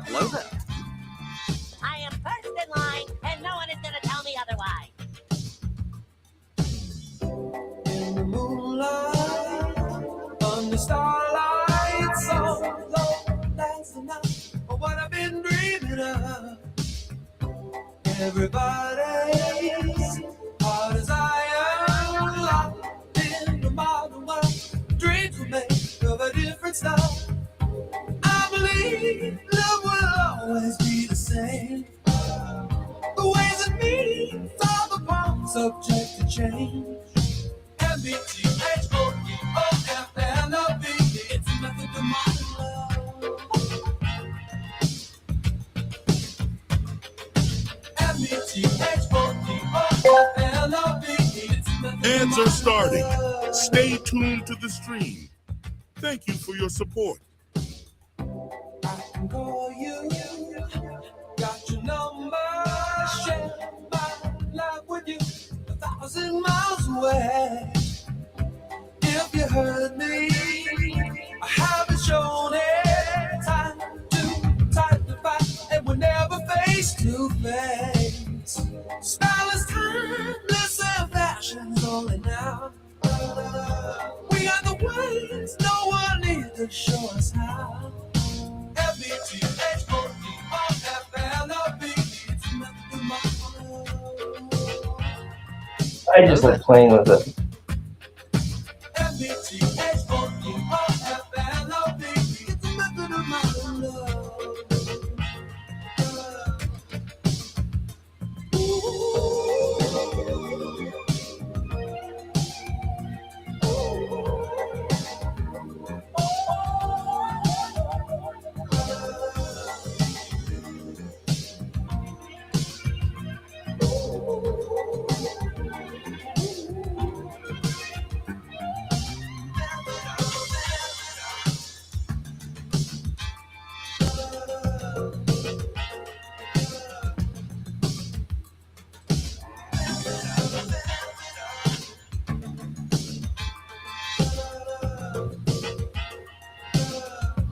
Hello there. I am first in line, and no one is going to tell me otherwise. In the moonlight, under starlight, so low, that's enough of what I've been dreaming of. Everybody's heart is iron, locked in the modern world. Dreams were made of a different stuff. I believe love will always be the same. The ways and means of the past subject to change. MBTHOEOFLOV, it's a method of modern love. MBTHOEOFLOV, it's a method Ads of are modern starting. love. Stay tuned to the stream. Thank you for your support. I can call you, got your number, share my life with you, 1,000 miles away. If you heard me, I haven't shown it. Time to fight, and we're never face to face. Style is timeless and fashion's only now. We are the ways, no one needs to show us how. I just like playing with it.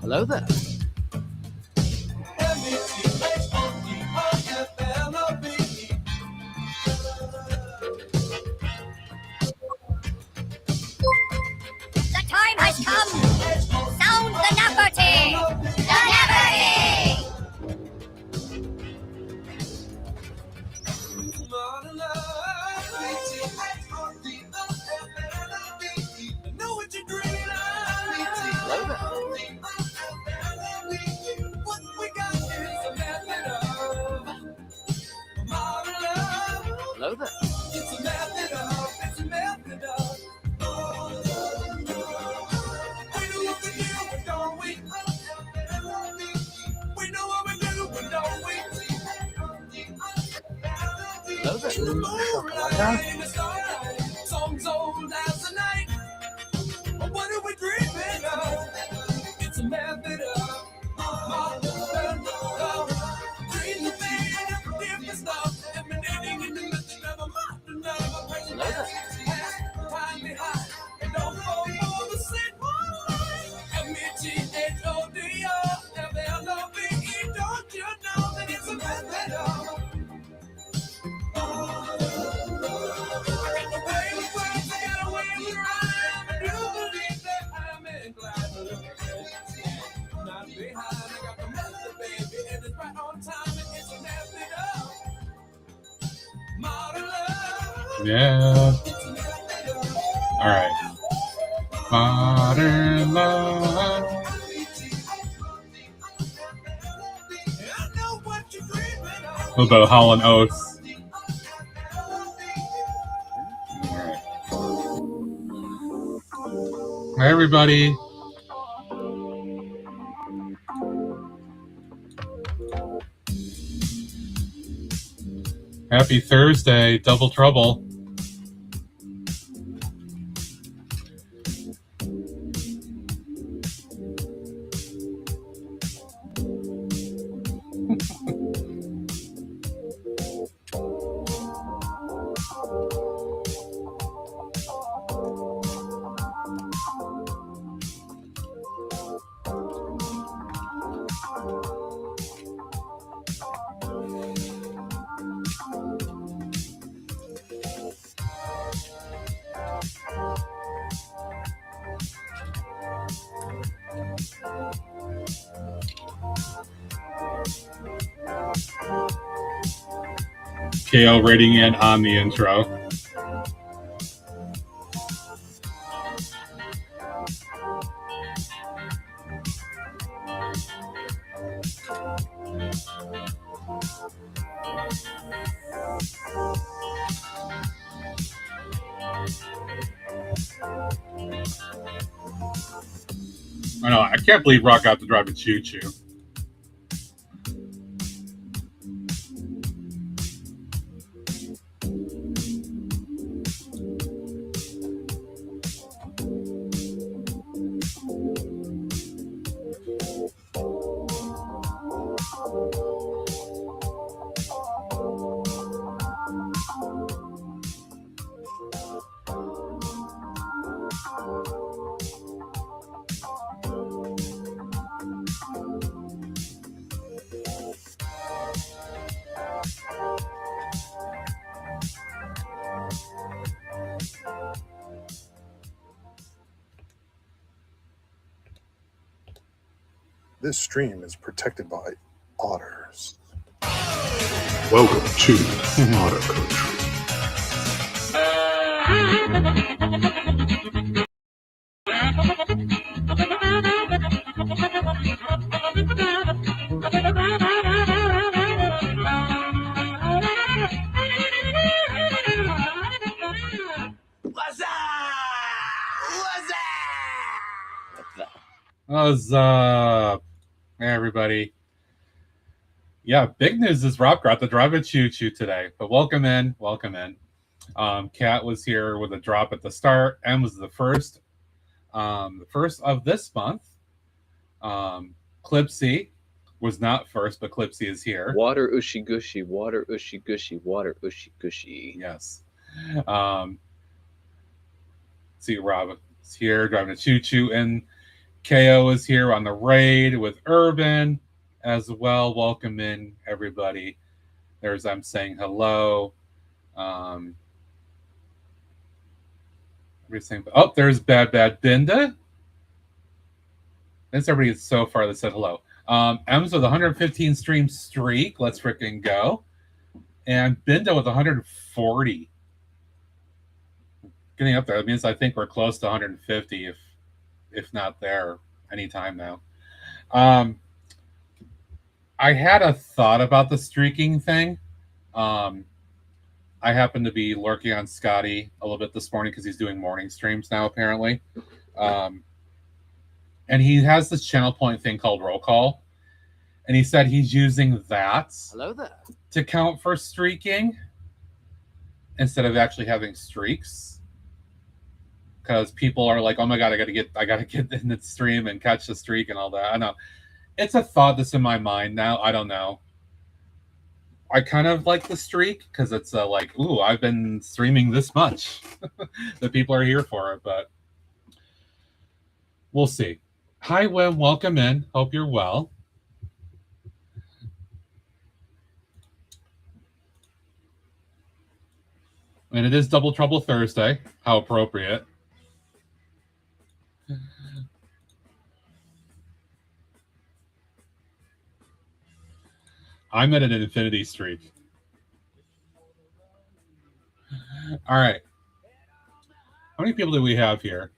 Hello there. The time has come. Sound the Nafferty. The Nafferty. Hello there. It's a method of, it's a method of. We know what we do, don't we? We know what we do, don't we? Hello there. In the moonlight, in the starlight, songs old as the night. What are we dreaming of? It's a method of modern love. Dream the thing, different stuff, emanating in the method of a modern love. A person has time behind, and don't fall for the same one line. MBTHODOFLOVE, don't you know that it's a method of Yeah. All right. Modern love. A little bit of Hall & Oates. All right. Hi, everybody. Happy Thursday, double trouble. KO rating in on the intro. I know, I can't believe Rock got to drive a choo-choo. This stream is protected by otters. Welcome to Otter Country. What's up, everybody? Yeah, big news is Rob got to drive a choo-choo today. But welcome in, welcome in. Kat was here with a drop at the start. M was the first of this month. Clipsy was not first, but Clipsy is here. Water ushy gushy, water ushy gushy, water ushy gushy. Yes. See, Rob is here driving a choo-choo, and KO is here on the raid with Urban as well. Welcome in, everybody. There's I'm saying hello. There's Bad Binda. That's everybody so far that said hello. M's with 115 stream streak. Let's freaking go. And Binda with 140. Getting up there. That means I think we're close to 150 if not there anytime now. I had a thought about the streaking thing. I happened to be lurking on Scotty a little bit this morning because he's doing morning streams now, apparently. And he has this channel point thing called roll call. And he said he's using that to count for streaking instead of actually having streaks. Because people are like, oh my god, I gotta get in the stream and catch the streak and all that. I know. It's a thought that's in my mind now. I don't know. I kind of like the streak because it's like, ooh, I've been streaming this much. that people are here for it, but we'll see. Hi, Wim. Welcome in. Hope you're well. And it is Double Trouble Thursday. How appropriate. I'm at an infinity streak. All right. How many people do we have here?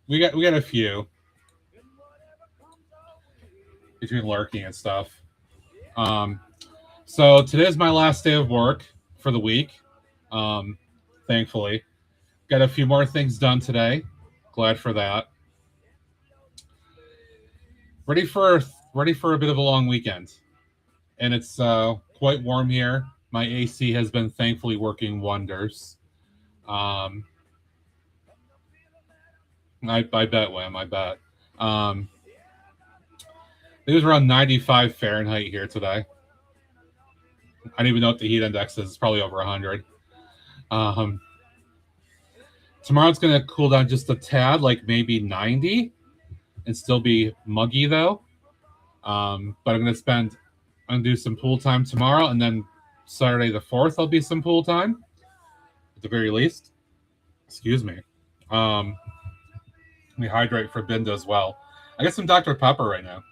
We got a few between lurking and stuff. So today's my last day of work for the week. Thankfully, got a few more things done today. Glad for that. Ready for a bit of a long weekend. and it's quite warm here. My AC has been thankfully working wonders. I bet, Wim, I bet. It was around 95 Fahrenheit here today. I don't even know what the heat index is. It's probably over 100. Tomorrow it's going to cool down just a tad, like maybe 90, and still be muggy though. But I'm going to do some pool time tomorrow, and then Saturday the 4th there'll be some pool time at the very least. Excuse me. Let me hydrate for Binda as well. I got some Dr. Pepper right now.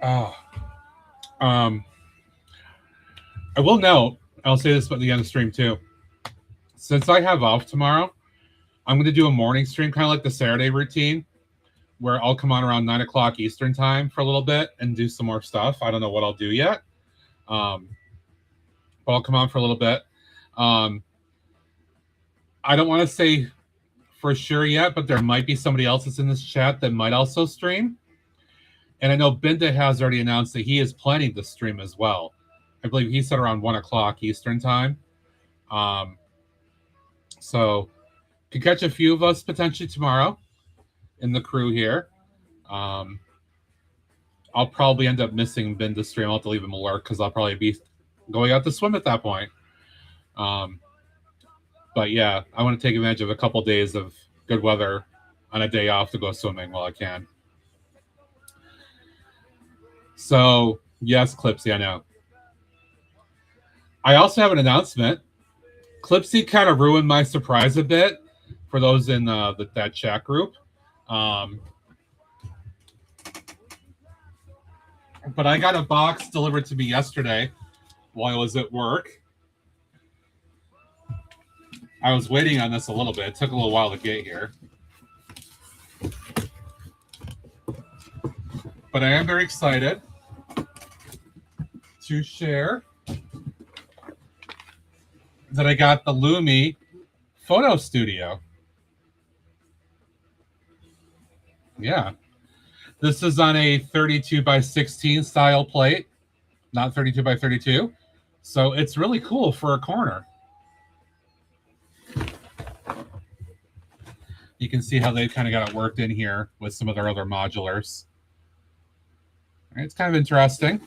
Oh. I will note, I'll say this at the end of the stream too. Since I have off tomorrow, I'm going to do a morning stream, kind of like the Saturday routine, where I'll come on around 9 o'clock Eastern time for a little bit and do some more stuff. I don't know what I'll do yet. But I'll come on for a little bit. I don't want to say for sure yet, but there might be somebody else that's in this chat that might also stream. And I know Binda has already announced that he is planning to stream as well. I believe he said around 1 o'clock Eastern time. So could catch a few of us potentially tomorrow in the crew here. I'll probably end up missing Binda's stream. I'll have to leave him a lurk because I'll probably be going out to swim at that point. But yeah, I want to take advantage of a couple days of good weather on a day off to go swimming while I can. So, yes, Clipsy, I know. I also have an announcement. Clipsy kind of ruined my surprise a bit for those in that chat group. But I got a box delivered to me yesterday while I was at work. I was waiting on this a little bit. It took a little while to get here. But I am very excited to share that I got the Lumi photo studio. Yeah. This is on a 32 by 16 style plate, not 32 by 32. So it's really cool for a corner. You can see how they kind of got it worked in here with some of their other modulars. It's kind of interesting.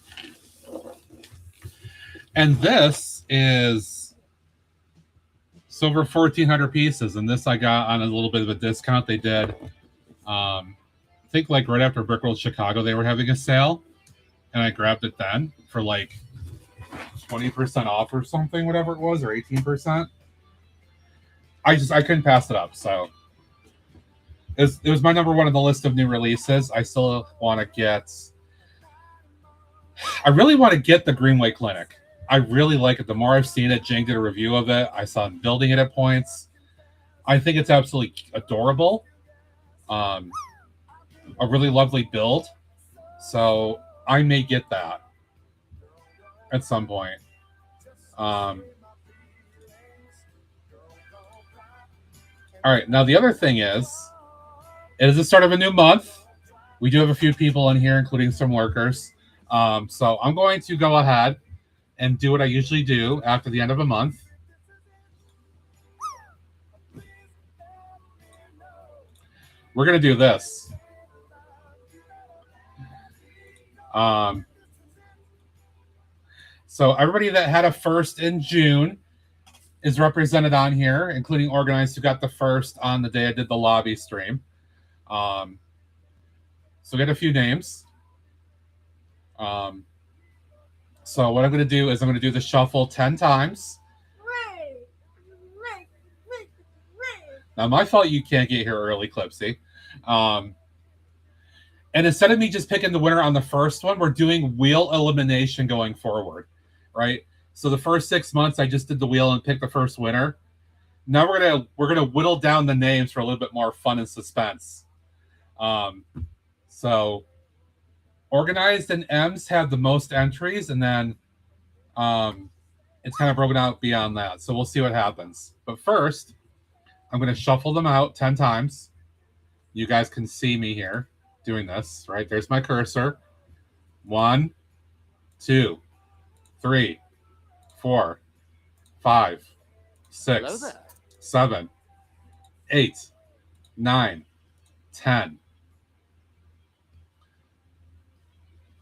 And this is over 1,400 pieces. And this I got on a little bit of a discount. They did, I think like right after Brickworld Chicago, they were having a sale. And I grabbed it then for like 20% off or something, whatever it was, or 18%. I couldn't pass it up. So it was my number one on the list of new releases. I still want to get... I really want to get the Greenway Clinic. I really like it. The more I've seen it, Jang did a review of it. I saw him building it at points. I think it's absolutely adorable. A really lovely build. So I may get that at some point. All right. Now, the other thing is, it is the start of a new month. We do have a few people in here, including some lurkers. So I'm going to go ahead and do what I usually do after the end of a month. We're going to do this. So everybody that had a first in June is represented on here, including organized who got the first on the day I did the lobby stream. So we got a few names. So what I'm going to do is I'm going to do the shuffle 10 times. Now, my fault you can't get here early, Clipsy. And instead of me just picking the winner on the first one, we're doing wheel elimination going forward, right? So the first 6 months, I just did the wheel and picked the first winner. Now we're gonna whittle down the names for a little bit more fun and suspense. So organized and M's have the most entries, and then it's kind of broken out beyond that. So we'll see what happens. But first, I'm going to shuffle them out 10 times. You guys can see me here doing this, right? There's my cursor. 1, 2, 3, 4, 5, Hello 6, there. 7, 8, 9, 10.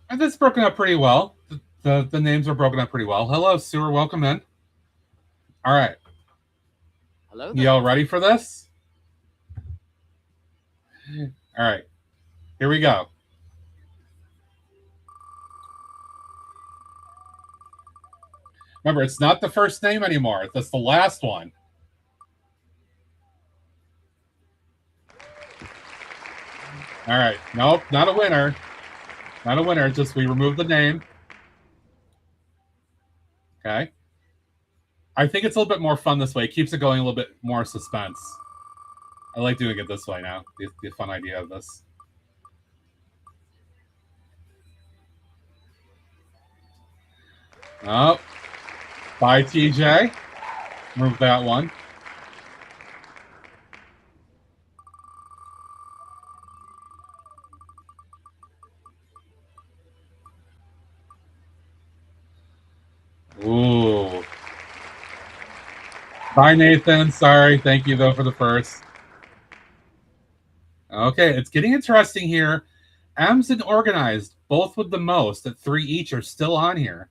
And that's broken up pretty well. The names are broken up pretty well. Hello, Sewer. Welcome in. All right. Hello there. Y'all ready for this? All right. Here we go. Remember, it's not the first name anymore. That's the last one. All right. Nope, not a winner. Not a winner. Just we remove the name. Okay. I think it's a little bit more fun this way. It keeps it going a little bit more suspense. I like doing it this way now. The fun idea of this. Oh. Bye, TJ. Move that one. Ooh. Bye, Nathan. Sorry. Thank you, though, for the first. Okay, it's getting interesting here. M's and Organized, both with the most at 3 each, are still on here.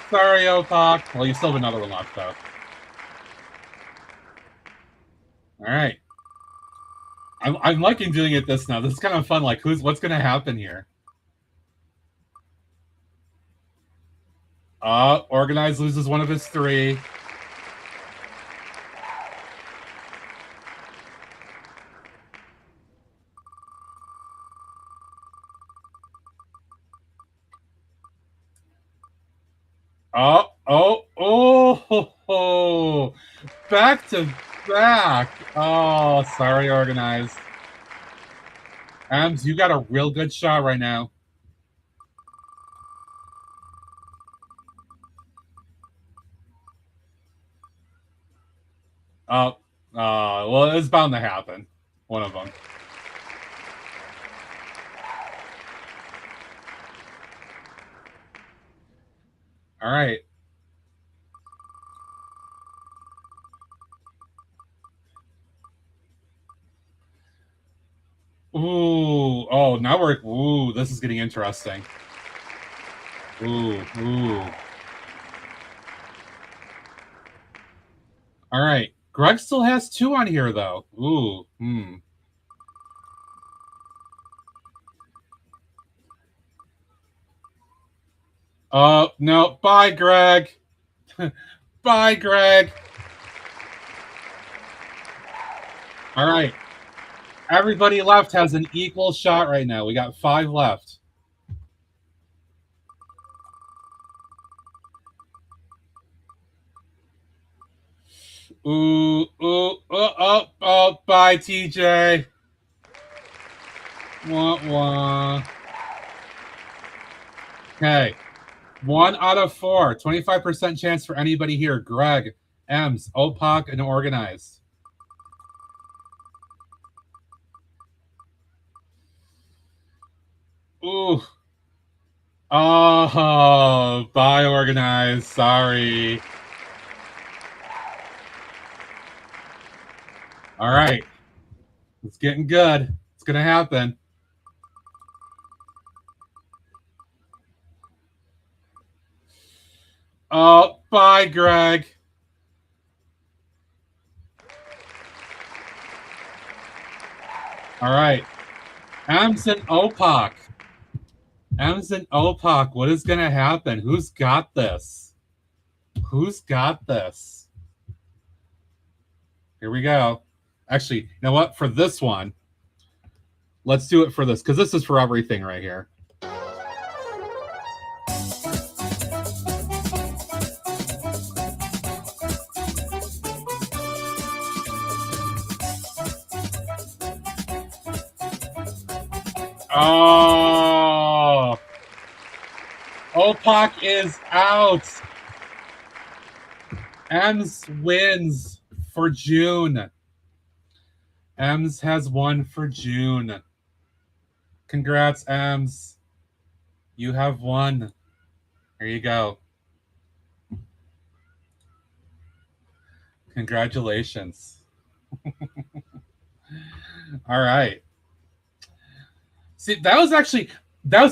Sorry, Opak. Well, you still have another one left, though. All right. I'm liking doing it this now. This is kind of fun. Like, what's going to happen here? Organized loses one of his 3. Oh, back to back. Oh, sorry, Organized. Ams, you got a real good shot right now. Well, it's bound to happen. One of them. All right. Ooh, oh, now this is getting interesting. Ooh. All right. Greg still has 2 on here, though. Ooh, no. Bye, Greg. Bye, Greg. All right. Everybody left has an equal shot right now. We got 5 left. Ooh, bye, TJ. Wah. Okay. 1 out of 4. 25% chance for anybody here. Greg, Ems, Opak, and Organized. Ooh. Oh, bye, Organized. Sorry. All right. It's getting good. It's going to happen. Oh, bye, Greg. All right. Ems and Opak. Ems and Opak, what is going to happen? Who's got this? Who's got this? Here we go. Actually, you know what? For this one, let's do it for this, because this is for everything right here. Oh. Opak is out. Ems wins for June. Ems has won for June. Congrats, Ems. You have won. There you go. Congratulations. All right. See, that was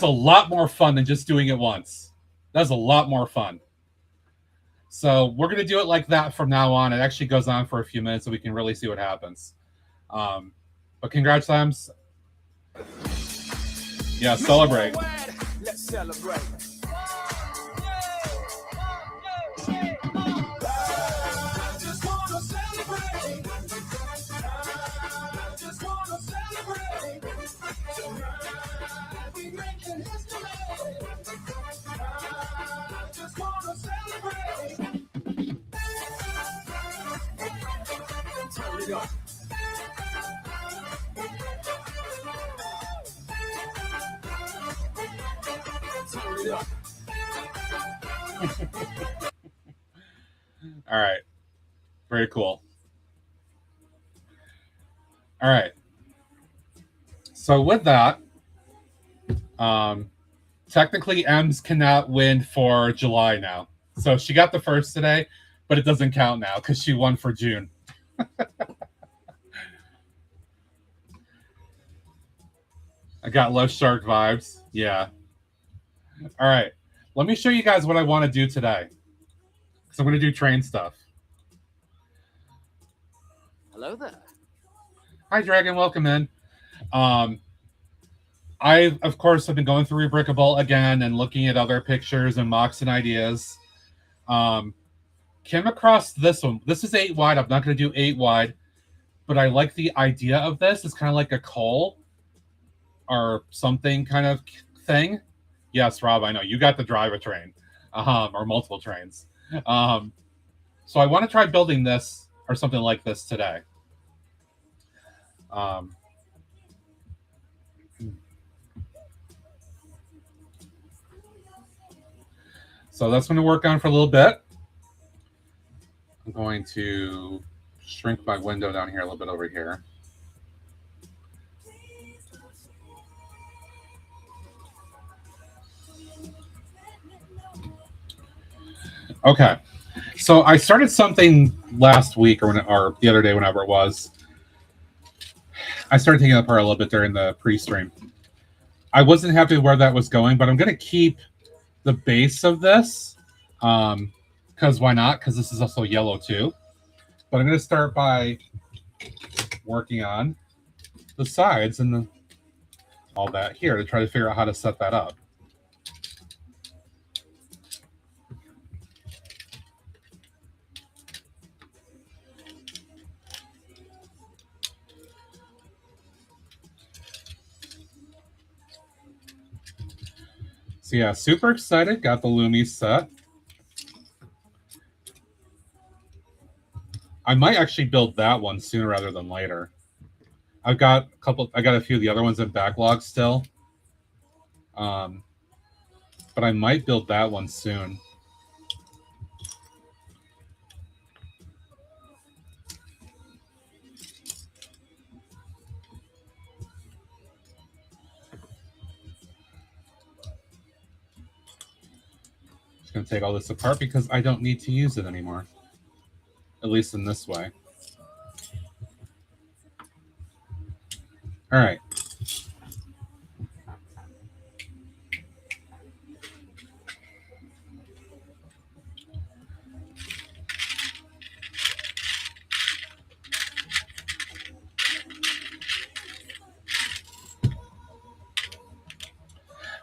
a lot more fun than just doing it once. That was a lot more fun. So we're going to do it like that from now on. It actually goes on for a few minutes so we can really see what happens. But congrats, Ems. Yeah, celebrate. Let's celebrate. Turn it up. Turn it up. All right. Very cool. All right. So with that, technically Ems cannot win for July now. So she got the first today, but it doesn't count now because she won for June. I got Love Shark vibes. Yeah. All right. Let me show you guys what I want to do today. So I'm going to do train stuff. Hello there. Hi, Dragon. Welcome in. I, of course, have been going through Rebrickable again and looking at other pictures and mocks and ideas. Came across this one. This is 8 wide. I'm not going to do 8 wide, but I like the idea of this. It's kind of like a coal or something kind of thing. Yes, Rob, I know. You got to drive a train or multiple trains. So I want to try building this or something like this today. So that's going to work on for a little bit. I'm going to shrink my window down here a little bit over here. Okay. So I started something last week or the other day, whenever it was. I started taking it apart a little bit during the pre-stream. I wasn't happy with where that was going, but I'm going to keep the base of this because why not? Because this is also yellow too. But I'm going to start by working on the sides and all that here to try to figure out how to set that up. So yeah, super excited. Got the Lumi set. I might actually build that one sooner rather than later. I got a few of the other ones in backlog still. But I might build that one soon. Just gonna take all this apart because I don't need to use it anymore. At least in this way. All right.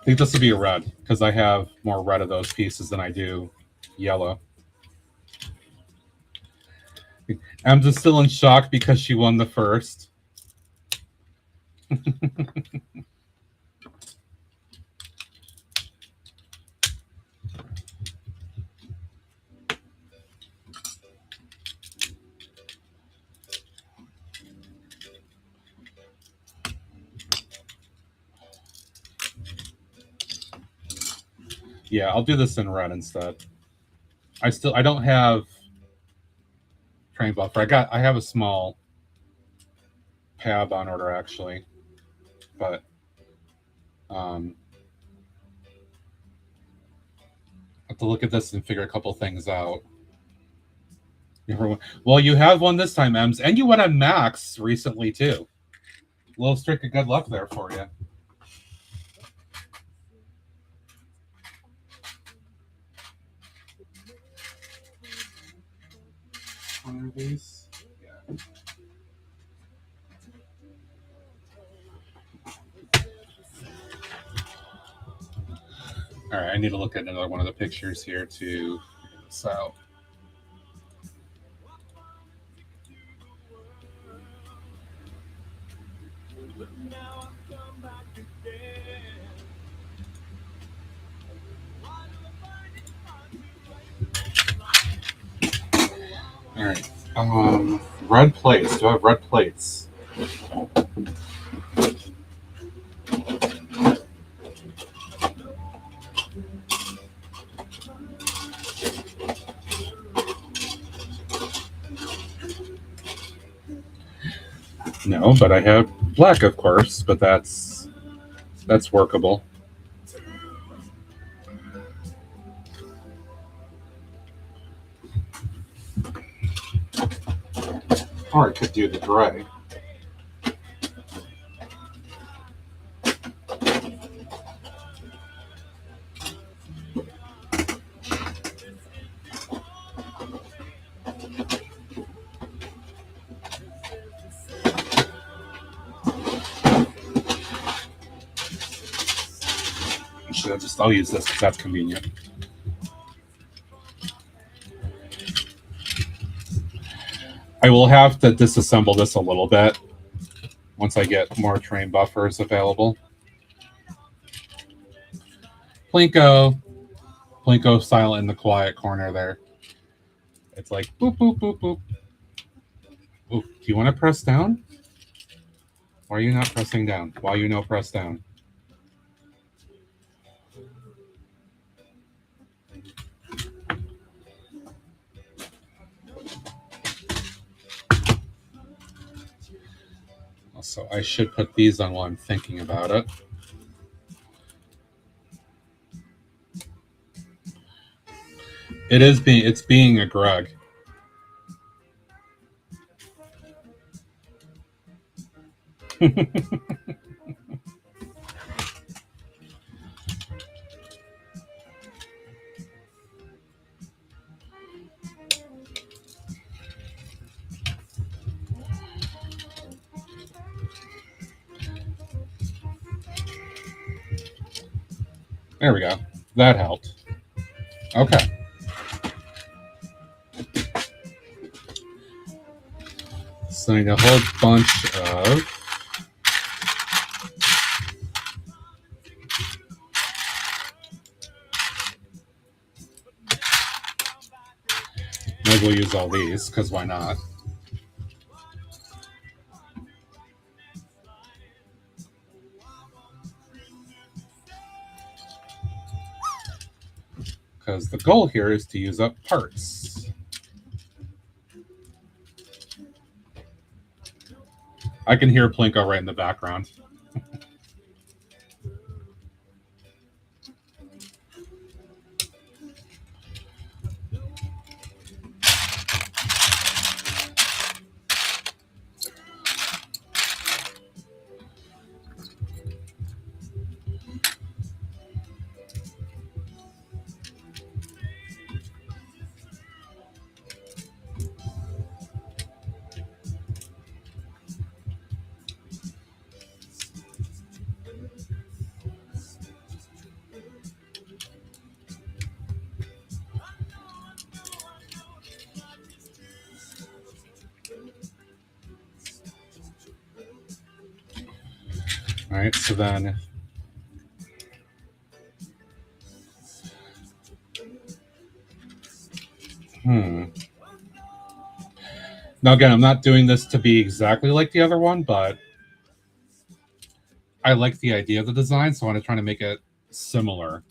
I think this will be a red because I have more red of those pieces than I do yellow. I'm just still in shock because she won the first. Yeah, I'll do this in red instead. I don't have train buffer. I have a small pab on order actually, but I have to look at this and figure a couple things out. Well, you have one this time, Ems, and you went on Max recently too. A little streak of good luck there for you. One of these. Yeah. All right, I need to look at another one of the pictures here to figure this out. All right. Red plates. Do I have red plates? No, but I have black, of course, but that's workable. Or I could do the gray. I'll use this because that's convenient. I will have to disassemble this a little bit once I get more train buffers available. Plinko silent in the quiet corner there. It's like boop, boop, boop, boop. Ooh, do you want to press down? Why are you not pressing down? Why you no press down? So I should put these on while I'm thinking about it. It's being a grug. There we go. That helped. Okay. So I need a whole bunch of maybe we'll use all these because why not? Because the goal here is to use up parts. I can hear Plinko right in the background. All right, so then now again, I'm not doing this to be exactly like the other one, but I like the idea of the design, so I want to try to make it similar.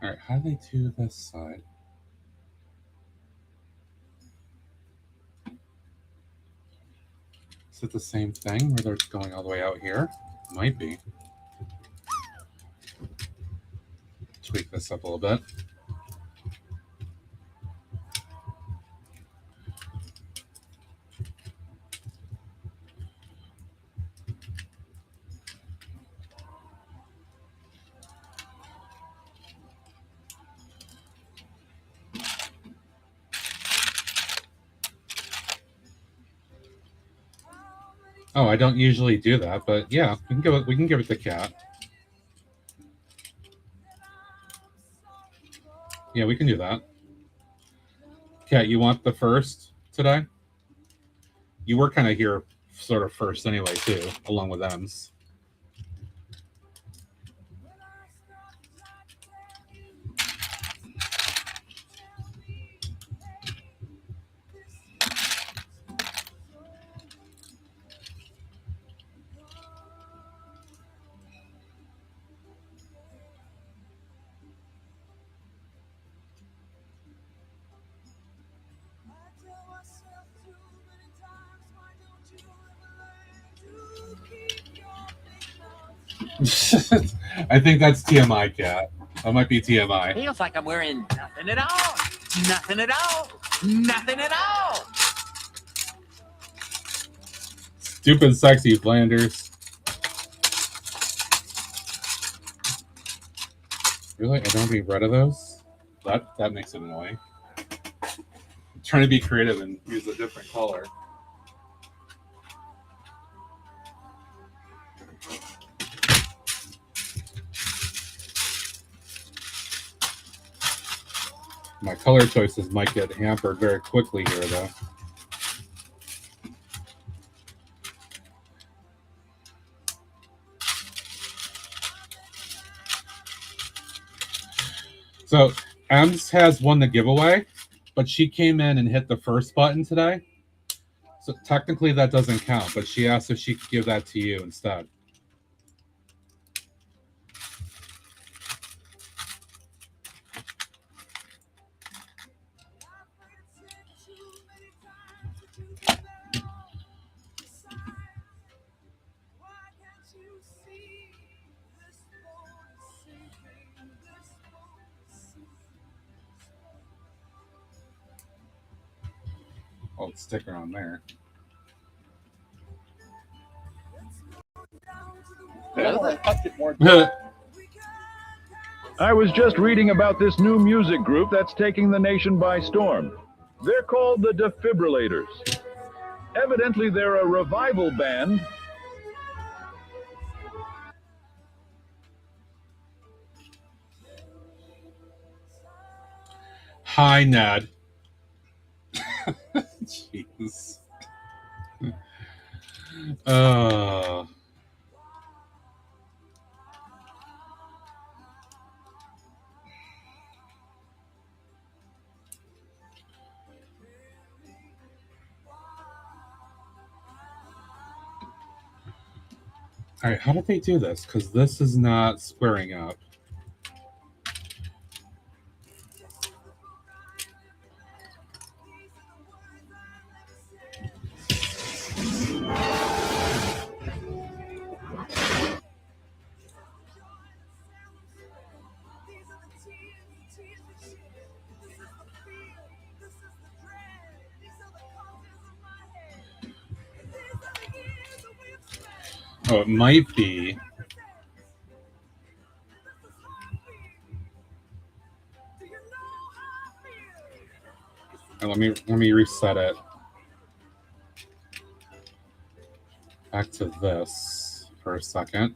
All right, how do they do this side? Is it the same thing where they're going all the way out here? Might be. Tweak this up a little bit. Oh, I don't usually do that, but yeah, we can give it the cat. Yeah, we can do that. Cat, you want the first today? You were kind of here sort of first anyway, too, along with M's. I think that's TMI, Cat. That might be TMI. Feels like I'm wearing nothing at all. Nothing at all. Nothing at all. Stupid sexy Flanders. Really? I don't have any red of those? That makes it annoying. I'm trying to be creative and use a different color. My color choices might get hampered very quickly here, though. So, Ems has won the giveaway, but she came in and hit the first button today. So technically that doesn't count, but she asked if she could give that to you instead. Oh, stick around there. I was just reading about this new music group that's taking the nation by storm. They're called the Defibrillators. Evidently, they're a revival band. Hi, Ned. Jeez. All right, how did they do this? Because this is not squaring up. Oh, it might be. Oh, let me reset it back to this for a second.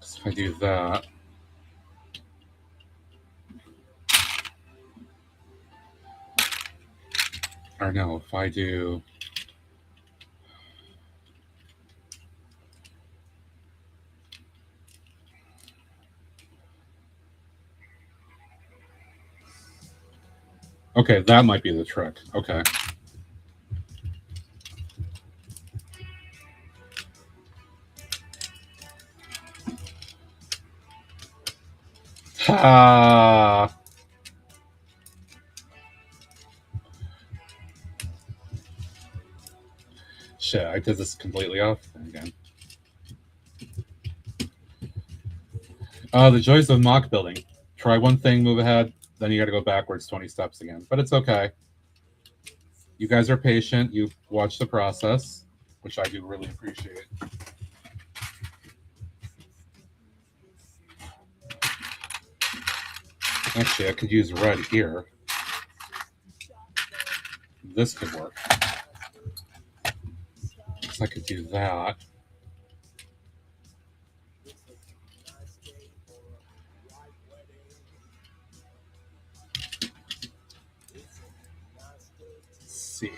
So if I do that, or no, if I do. Okay, that might be the trick. Okay. Shit, I did this completely off again. The joys of mock building. Try one thing, move ahead, then you got to go backwards 20 steps again. But it's okay. You guys are patient. You watch the process, which I do really appreciate. Actually, I could use red here. This could work. So I could do that. Let's see.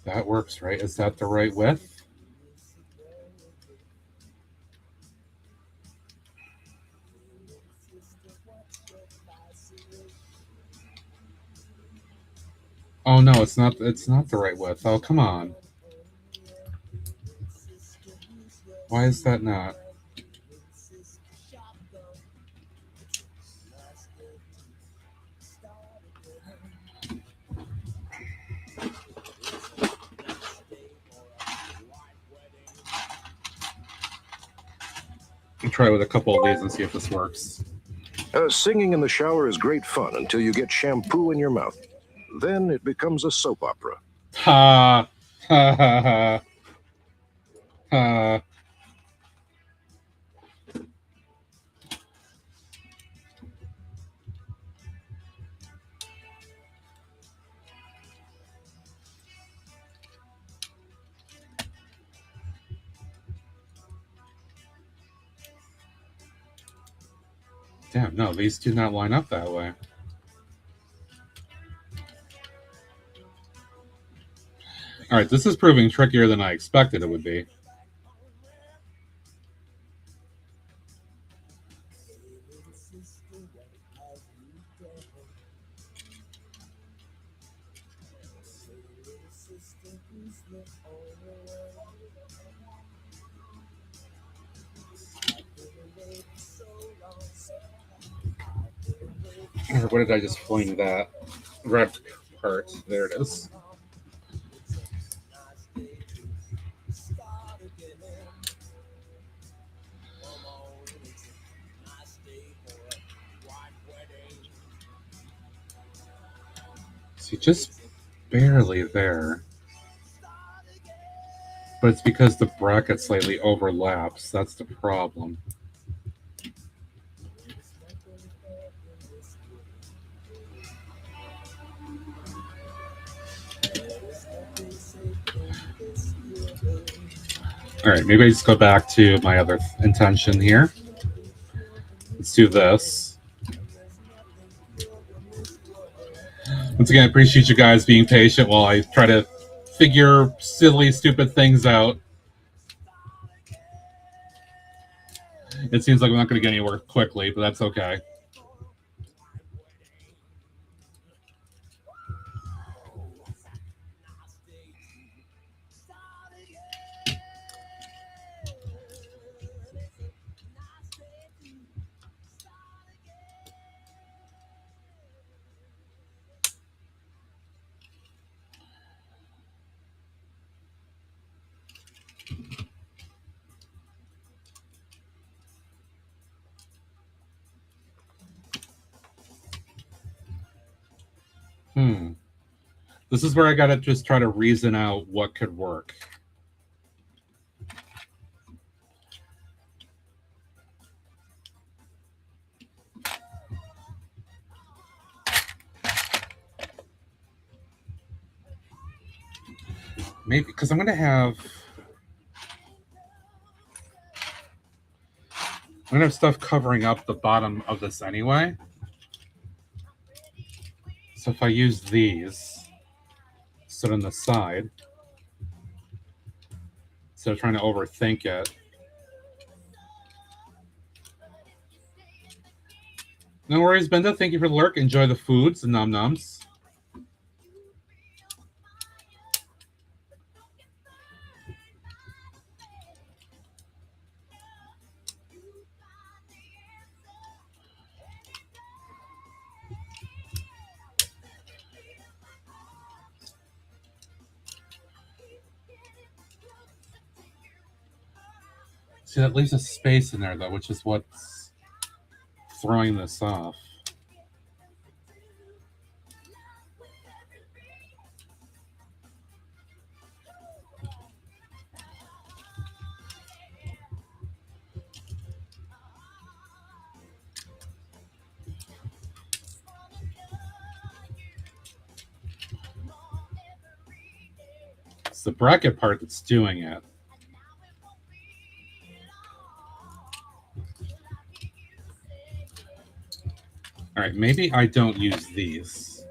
That works, right? Is that the right width? Oh no, it's not the right width. Oh, come on. Why is that not? I'll try with a couple of these and see if this works. Singing in the shower is great fun until you get shampoo in your mouth. Then it becomes a soap opera. Ha ha ha ha ha. Damn, no, these do not line up that way. All right, this is proving trickier than I expected it would be. What did I just fling that red part? There it is. See, just barely there. But it's because the bracket slightly overlaps. That's the problem. All right, maybe I just go back to my other intention here. Let's do this. Once again, I appreciate you guys being patient while I try to figure silly, stupid things out. It seems like I'm not going to get anywhere quickly, but that's okay. This is where I gotta just try to reason out what could work. Maybe because I'm gonna have stuff covering up the bottom of this anyway. So if I use these, sit on the side, instead of trying to overthink it. No worries, Benda. Thank you for the lurk. Enjoy the foods and num-nums. See, that leaves a space in there, though, which is what's throwing this off. It's the bracket part that's doing it. All right, maybe I don't use these.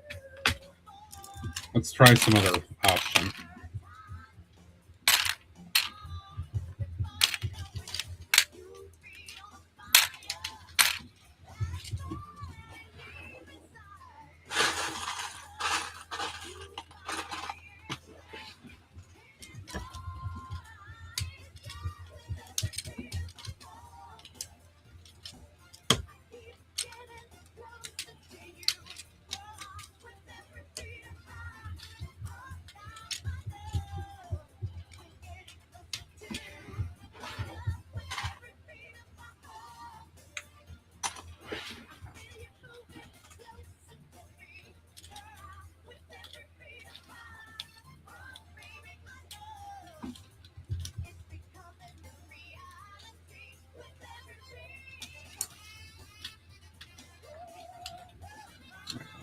Let's try some other option.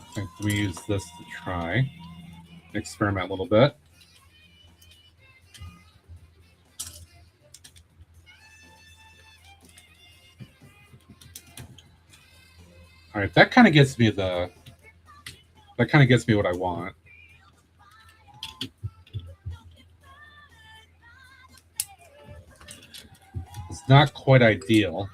I think we use this to try, experiment a little bit. All right, that kind of gets me what I want. It's not quite ideal.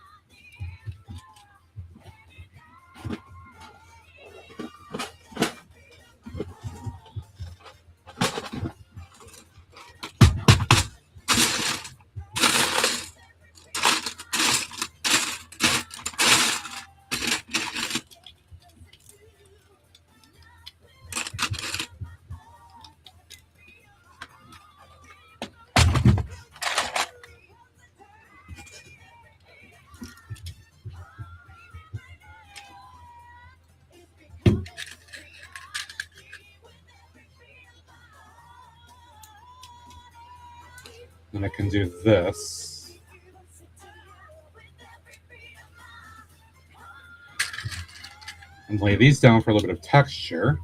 And I can do this. And lay these down for a little bit of texture.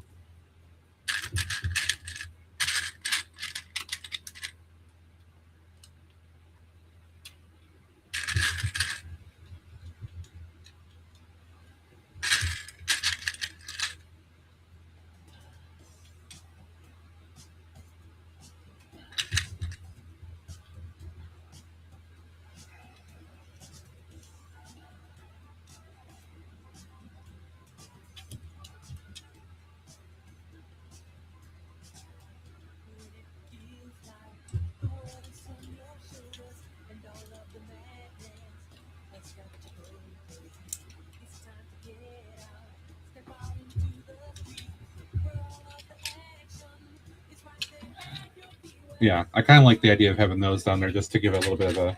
Yeah, I kind of like the idea of having those down there just to give it a little bit of a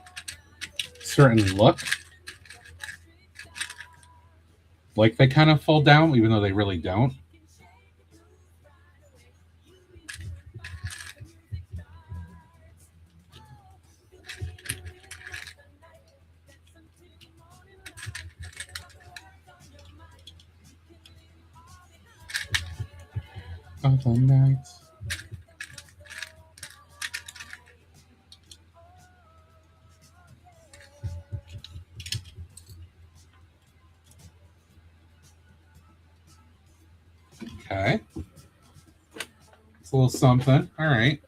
certain look. Like they kind of fall down, even though they really don't. Of the night. Okay. It's a little something. All right.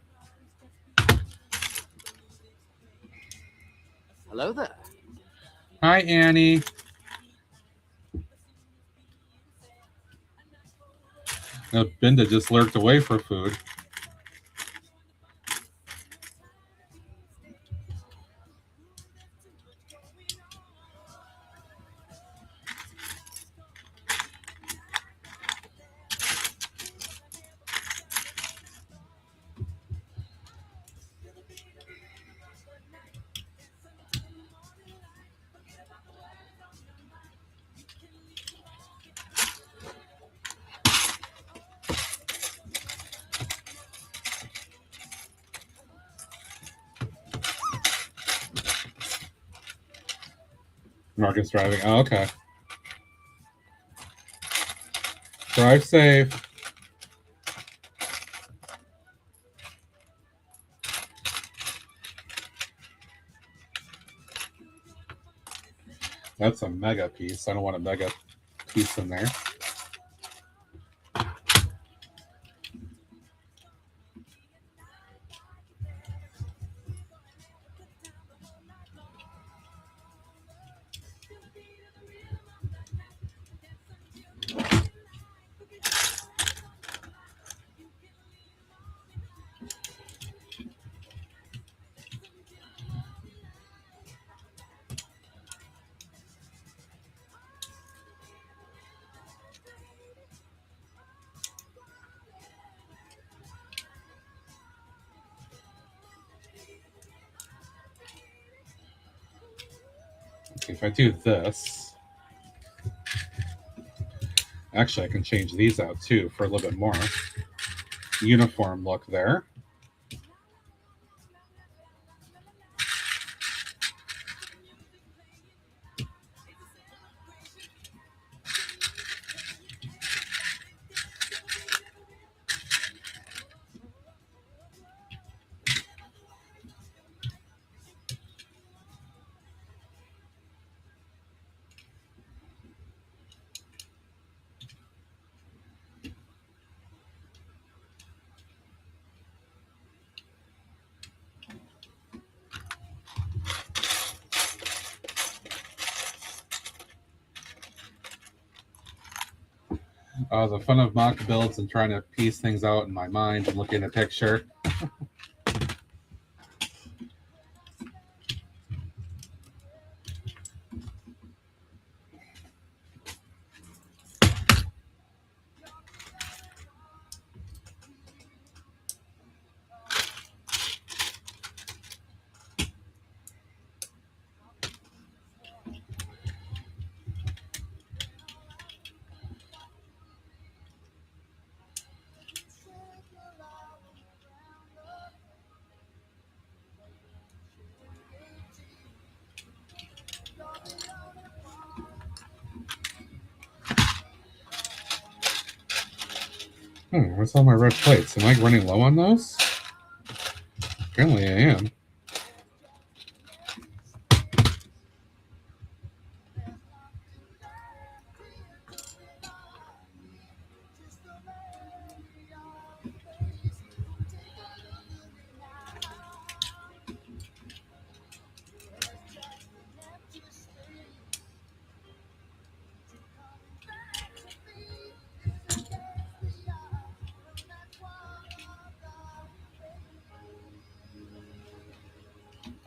Hello there. Hi, Annie. Now, Binda just lurked away for food. Marcus driving. Oh, okay. Drive safe. That's a mega piece. I don't want a mega piece in there. Okay, if I do this, actually I can change these out too for a little bit more uniform look there. The fun of mock builds and trying to piece things out in my mind and looking at a picture. Where's all my red plates? Am I running low on those? Apparently I am.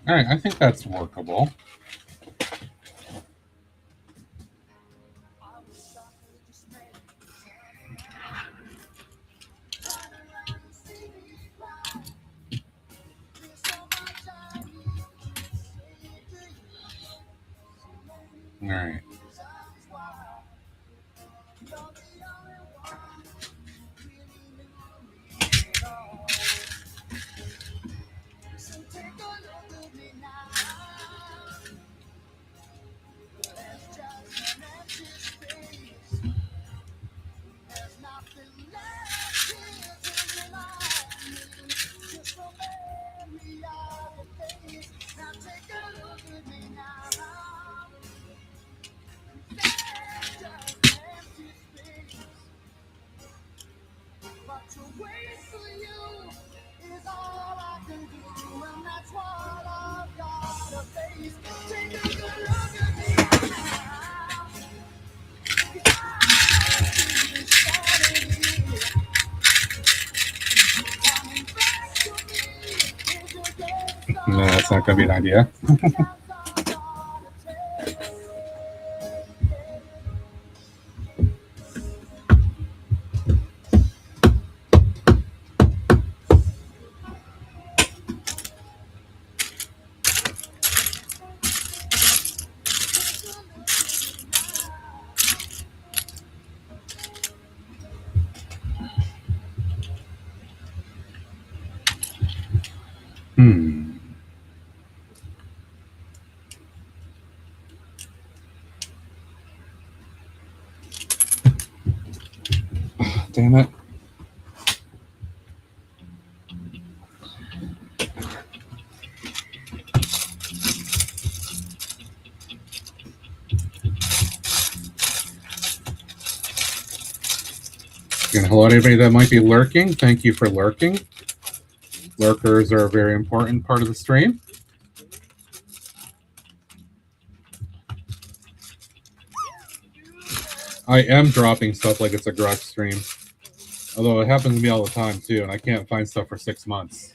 All right, I think that's workable. All right. No, that's not going to be an idea. Damn it. And hello to everybody that might be lurking. Thank you for lurking. Lurkers are a very important part of the stream. I am dropping stuff like it's a grok stream. Although it happens to me all the time too, and I can't find stuff for 6 months.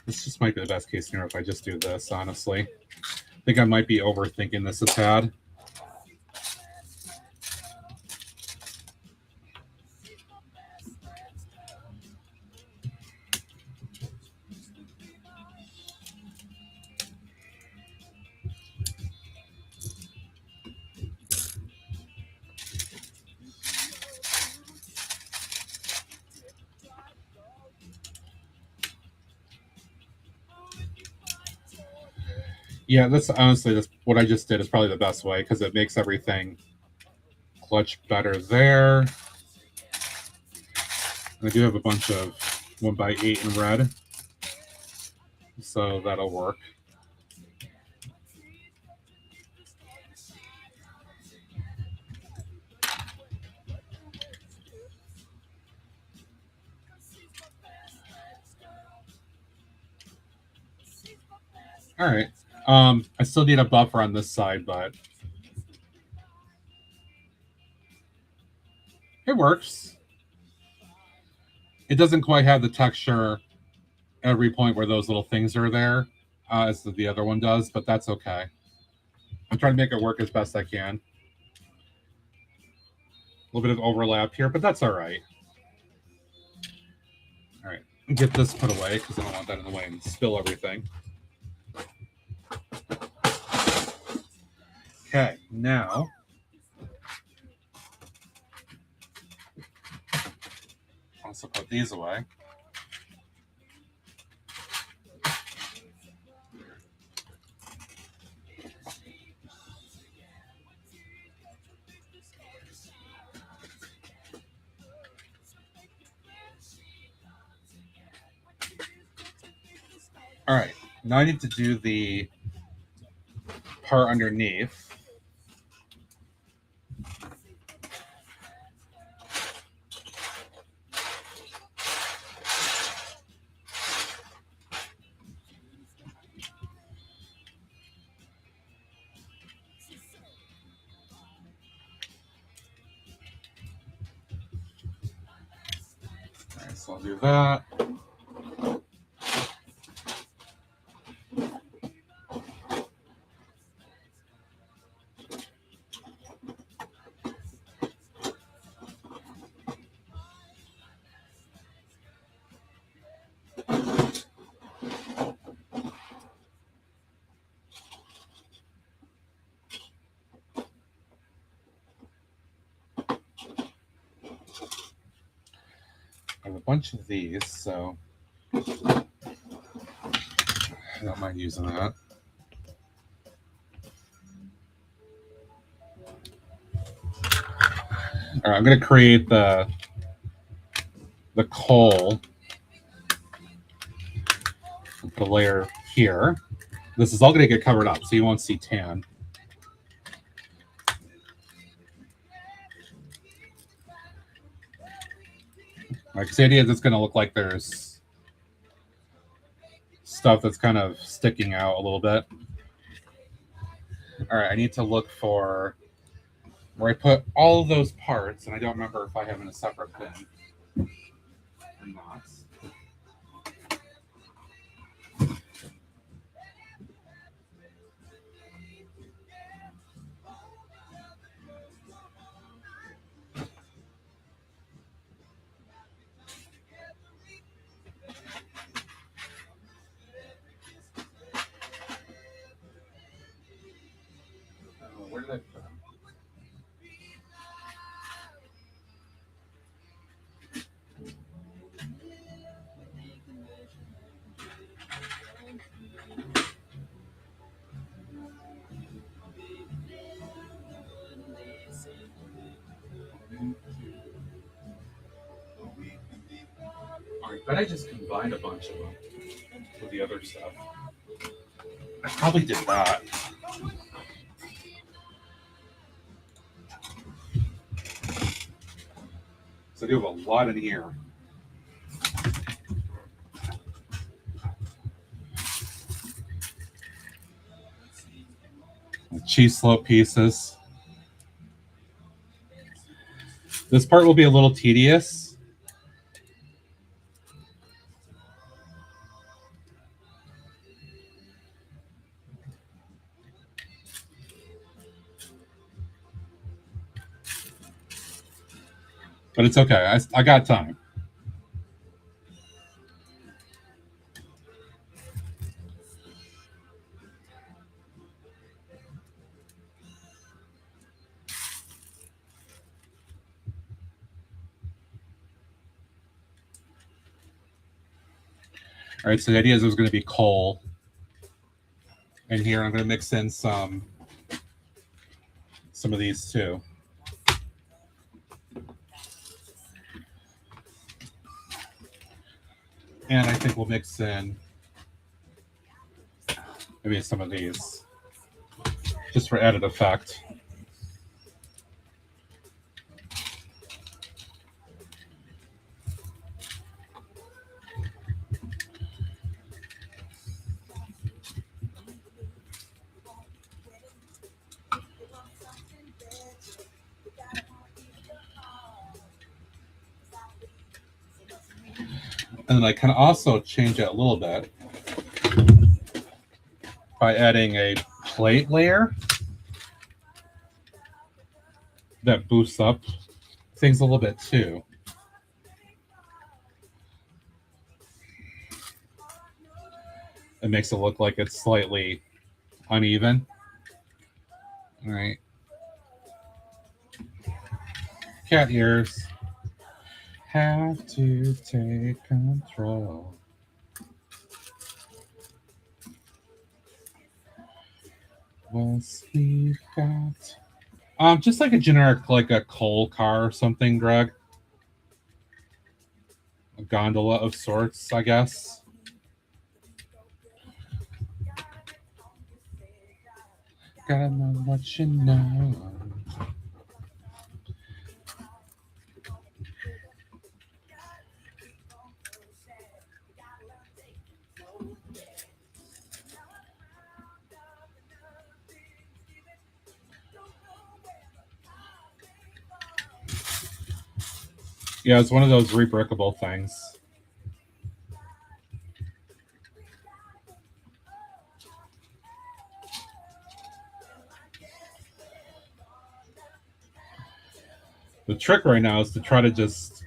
This just might be the best case scenario if I just do this, honestly. I think I might be overthinking this a tad. Yeah, that's honestly what I just did is probably the best way because it makes everything clutch better there. I do have a bunch of 1x8 in red, so that'll work. All right. I still need a buffer on this side, but it works. It doesn't quite have the texture every point where those little things are there as the other one does, but that's okay. I'm trying to make it work as best I can. A little bit of overlap here, but that's all right. All right, get this put away because I don't want that in the way and spill everything. Okay, now also put these away. All right, now I need to do the part underneath. All right, so I'll do that. I have a bunch of these, so I don't mind using that. All right, I'm going to create the coal. Put a layer here. This is all going to get covered up, so you won't see tan. Because the idea is it's going to look like there's stuff that's kind of sticking out a little bit. All right, I need to look for where I put all of those parts, and I don't remember if I have in a separate bin or not. Where did I put them? But I just combined a bunch of them with the other stuff. I probably did that. So I do have a lot in here. The cheese slope pieces. This part will be a little tedious. But it's okay. I got time. All right, so the idea is there's going to be coal. And here I'm going to mix in some of these too. And I think we'll mix in maybe some of these just for added effect. And then I can also change it a little bit by adding a plate layer that boosts up things a little bit too. It makes it look like it's slightly uneven. All right. Cat ears. Have to take control. What's we've got? Just like a generic, like a coal car or something, Greg. A gondola of sorts, I guess. Gotta know what you know. Yeah, it's one of those rebrickable things. The trick right now is to try to just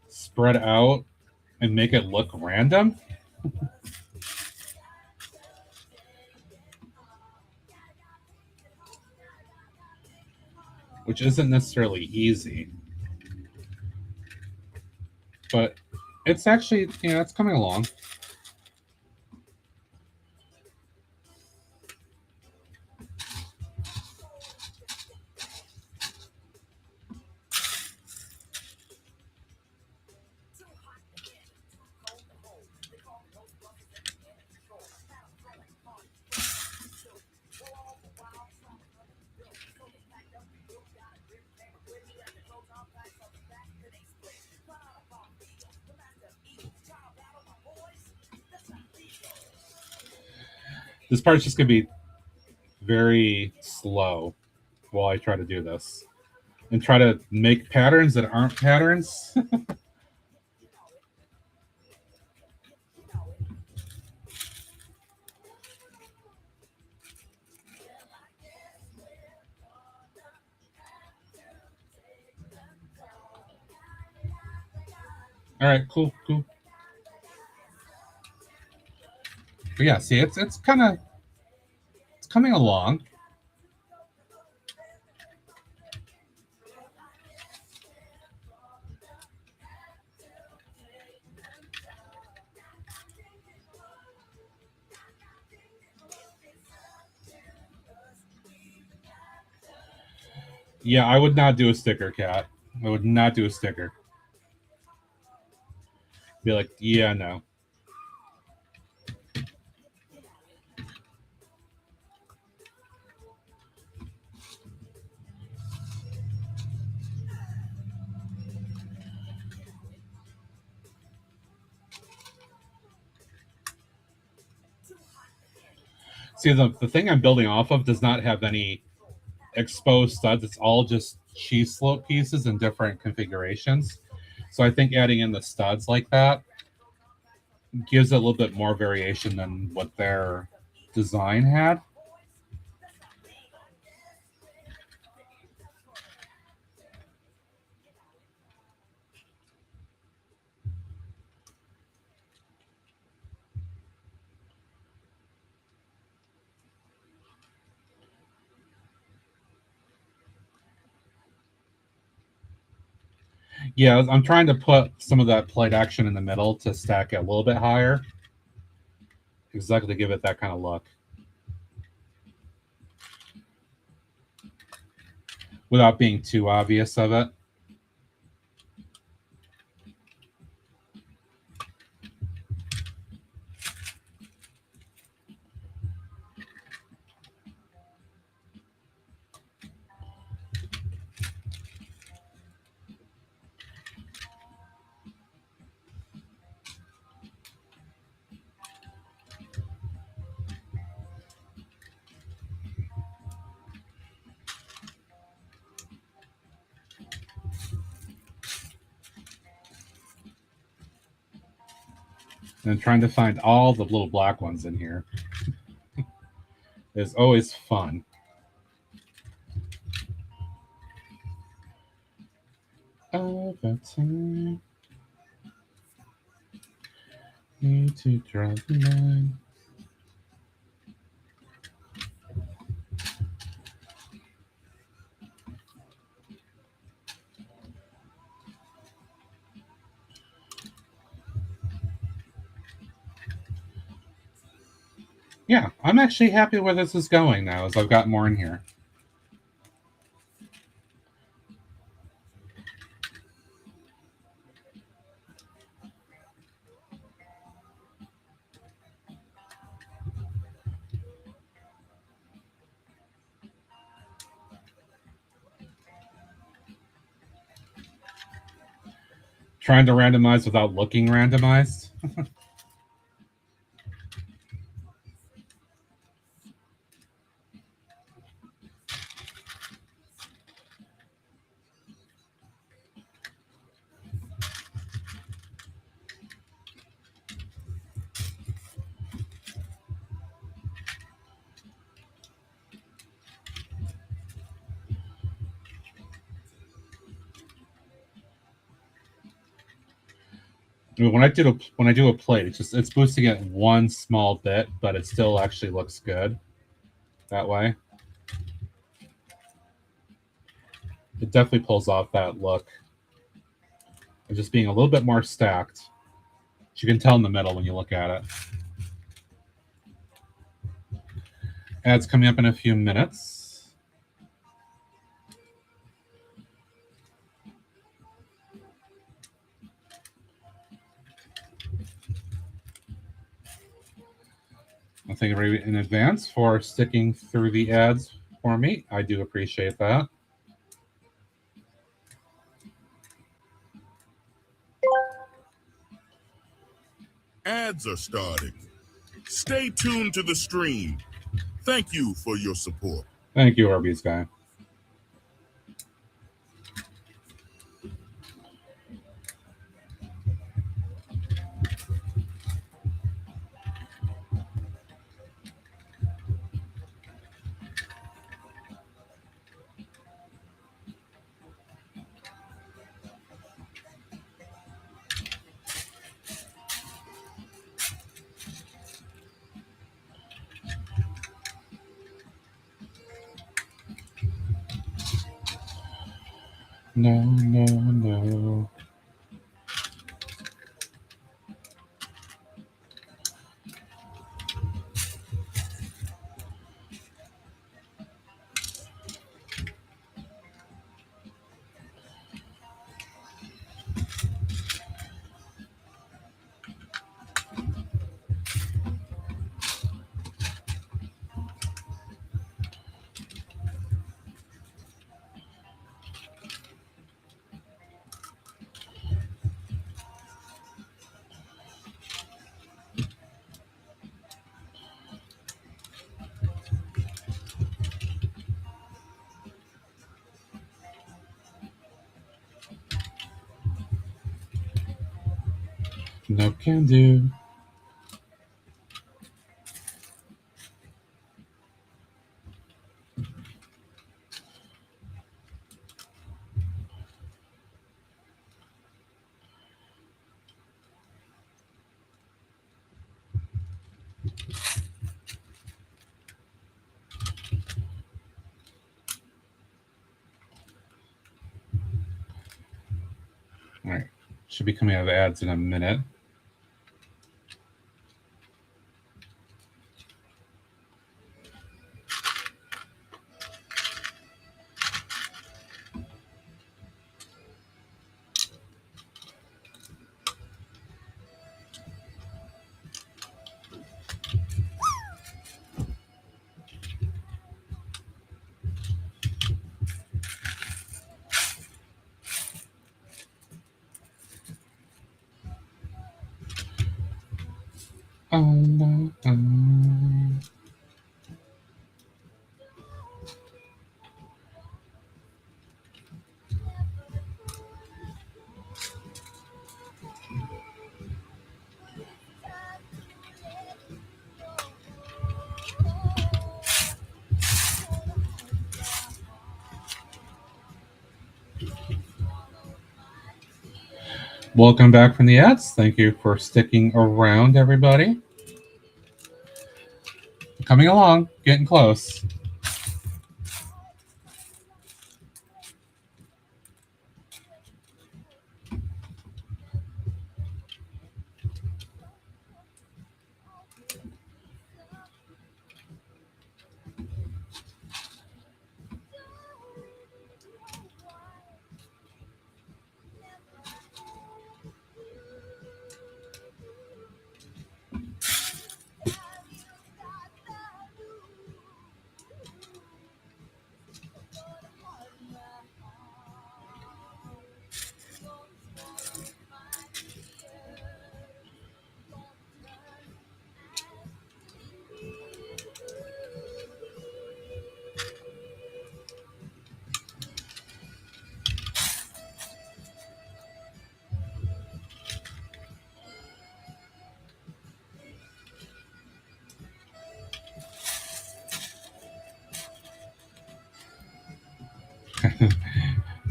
spread out and make it look random. Which isn't necessarily easy. But it's actually, it's coming along. This part's just going to be very slow while I try to do this. And try to make patterns that aren't patterns. All right, cool. But yeah, see, it's kind of coming along. Yeah, I would not do a sticker, Cat. I would not do a sticker. Be like, yeah, no. See, the thing I'm building off of does not have any exposed studs. It's all just cheese slope pieces in different configurations. So I think adding in the studs like that gives it a little bit more variation than what their design had. Yeah, I'm trying to put some of that plate action in the middle to stack it a little bit higher. Exactly to give it that kind of look. Without being too obvious of it. And trying to find all the little black ones in here is always fun. All the time. Need to draw the line. Yeah, I'm actually happy where this is going now as I've got more in here. Trying to randomize without looking randomized. When I do a plate, it's boosting it one small bit, but it still actually looks good that way. It definitely pulls off that look of just being a little bit more stacked. You can tell in the middle when you look at it. Ads coming up in a few minutes. I thank everybody in advance for sticking through the ads for me. I do appreciate that. Ads are starting. Stay tuned to the stream. Thank you for your support. Thank you, Arby's guy. No, no, no. No can do. All right. Should be coming out of ads in a minute. Welcome back from the ads. Thank you for sticking around, everybody. Coming along, getting close.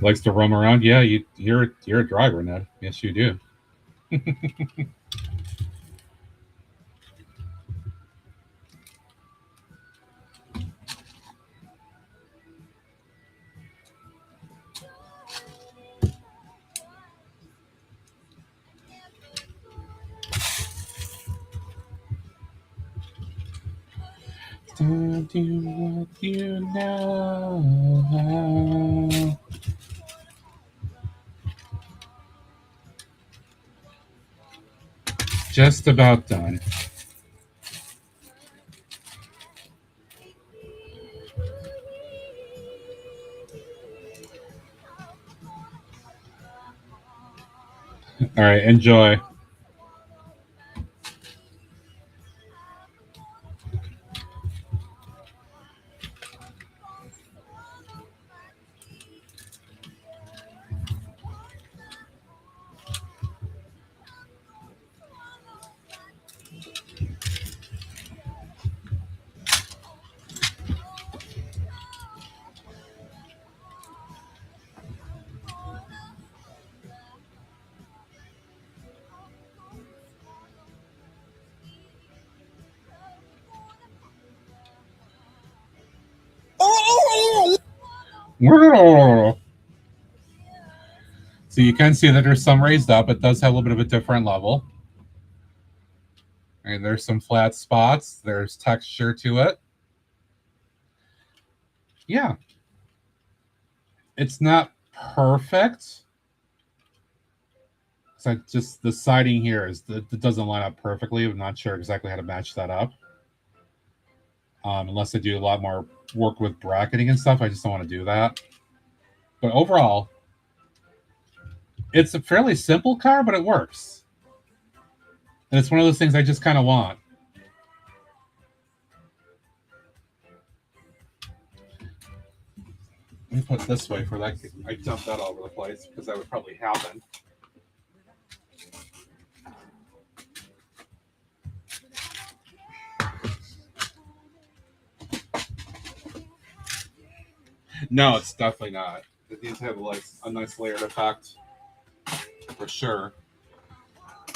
Likes to roam around. Yeah, you're a driver, Ned. Yes, you do. Don't do what you know. Just about done. All right, enjoy. So you can see that there's some raised up. It does have a little bit of a different level. And there's some flat spots. There's texture to it. Yeah. It's not perfect. So just the siding here it doesn't line up perfectly. I'm not sure exactly how to match that up. Unless I do a lot more work with bracketing and stuff. I just don't want to do that. But overall, it's a fairly simple car, but it works. And it's one of those things I just kind of want. Let me put it this way for that. I dumped that all over the place because that would probably happen. No, it's definitely not. It needs to have a nice layered effect for sure.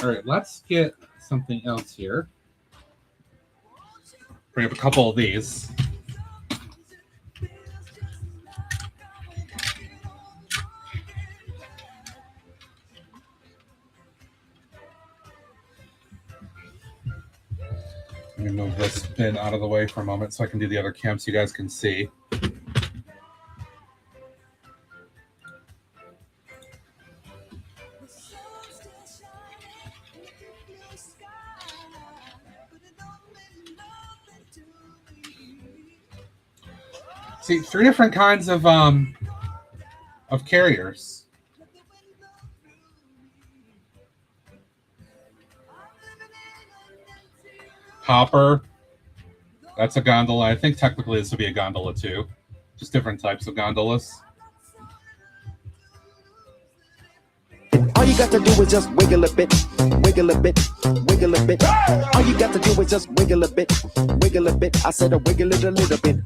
All right, let's get something else here. Bring up a couple of these. Let me move this bin out of the way for a moment so I can do the other cam so you guys can see. See, 3 different kinds of carriers. Hopper. That's a gondola. I think technically this would be a gondola too. Just different types of gondolas. All you got to do is just wiggle a bit, wiggle a bit, wiggle a bit. All you got to do is just wiggle a bit, wiggle a bit. I said a wiggle it a little bit.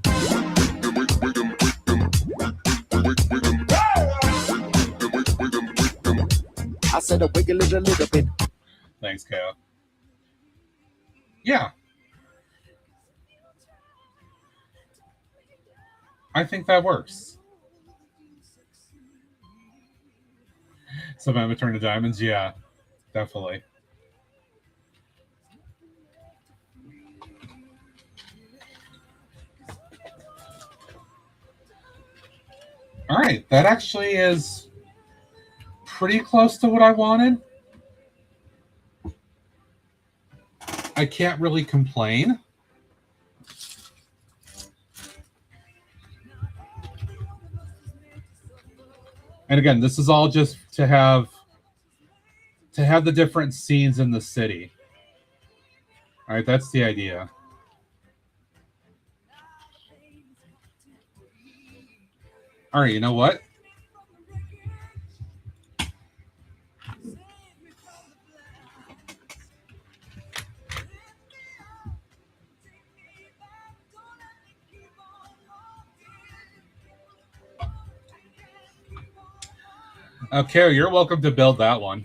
I said a wiggle it a little bit. Thanks, Kale. Yeah. I think that works. Some of them turn to diamonds. Yeah, definitely. All right, that actually is pretty close to what I wanted. I can't really complain. And again, this is all just to have the different scenes in the city. All right, that's the idea. All right, you know what? Okay, you're welcome to build that one.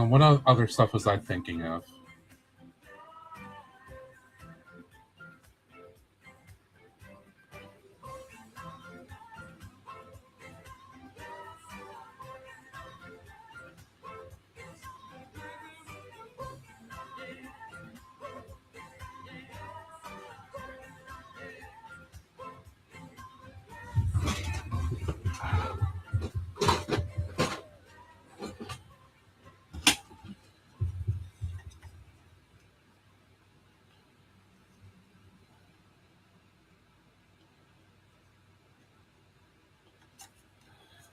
What other stuff was I thinking of?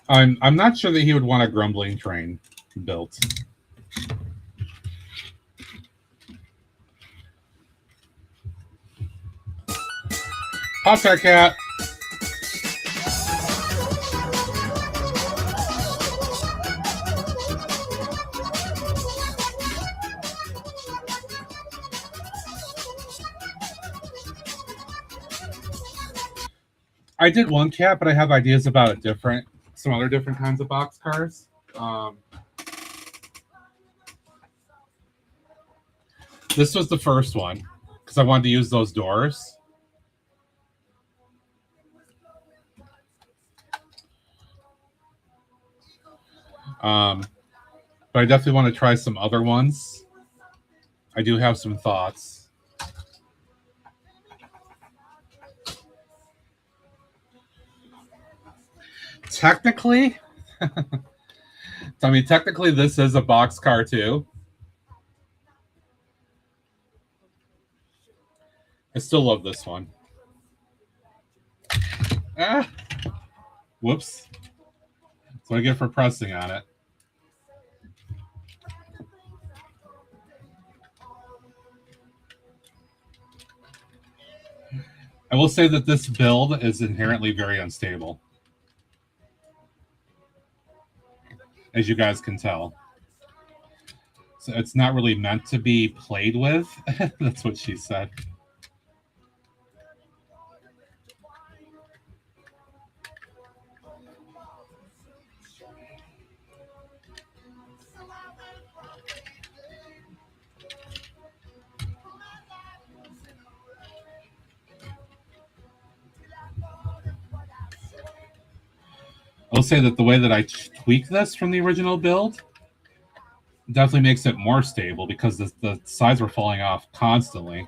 I'm not sure that he would want a grumbling train built. Pop-Tart Cat. I did one cat, but I have ideas about some other different kinds of boxcars. This was the first one because I wanted to use those doors. But I definitely want to try some other ones. I do have some thoughts. Technically, I mean, technically this is a boxcar too. I still love this one. Ah, whoops. That's what I get for pressing on it. I will say that this build is inherently very unstable. as you guys can tell. So it's not really meant to be played with. That's what she said. I'll say that the way that I tweak this from the original build definitely makes it more stable because the sides were falling off constantly.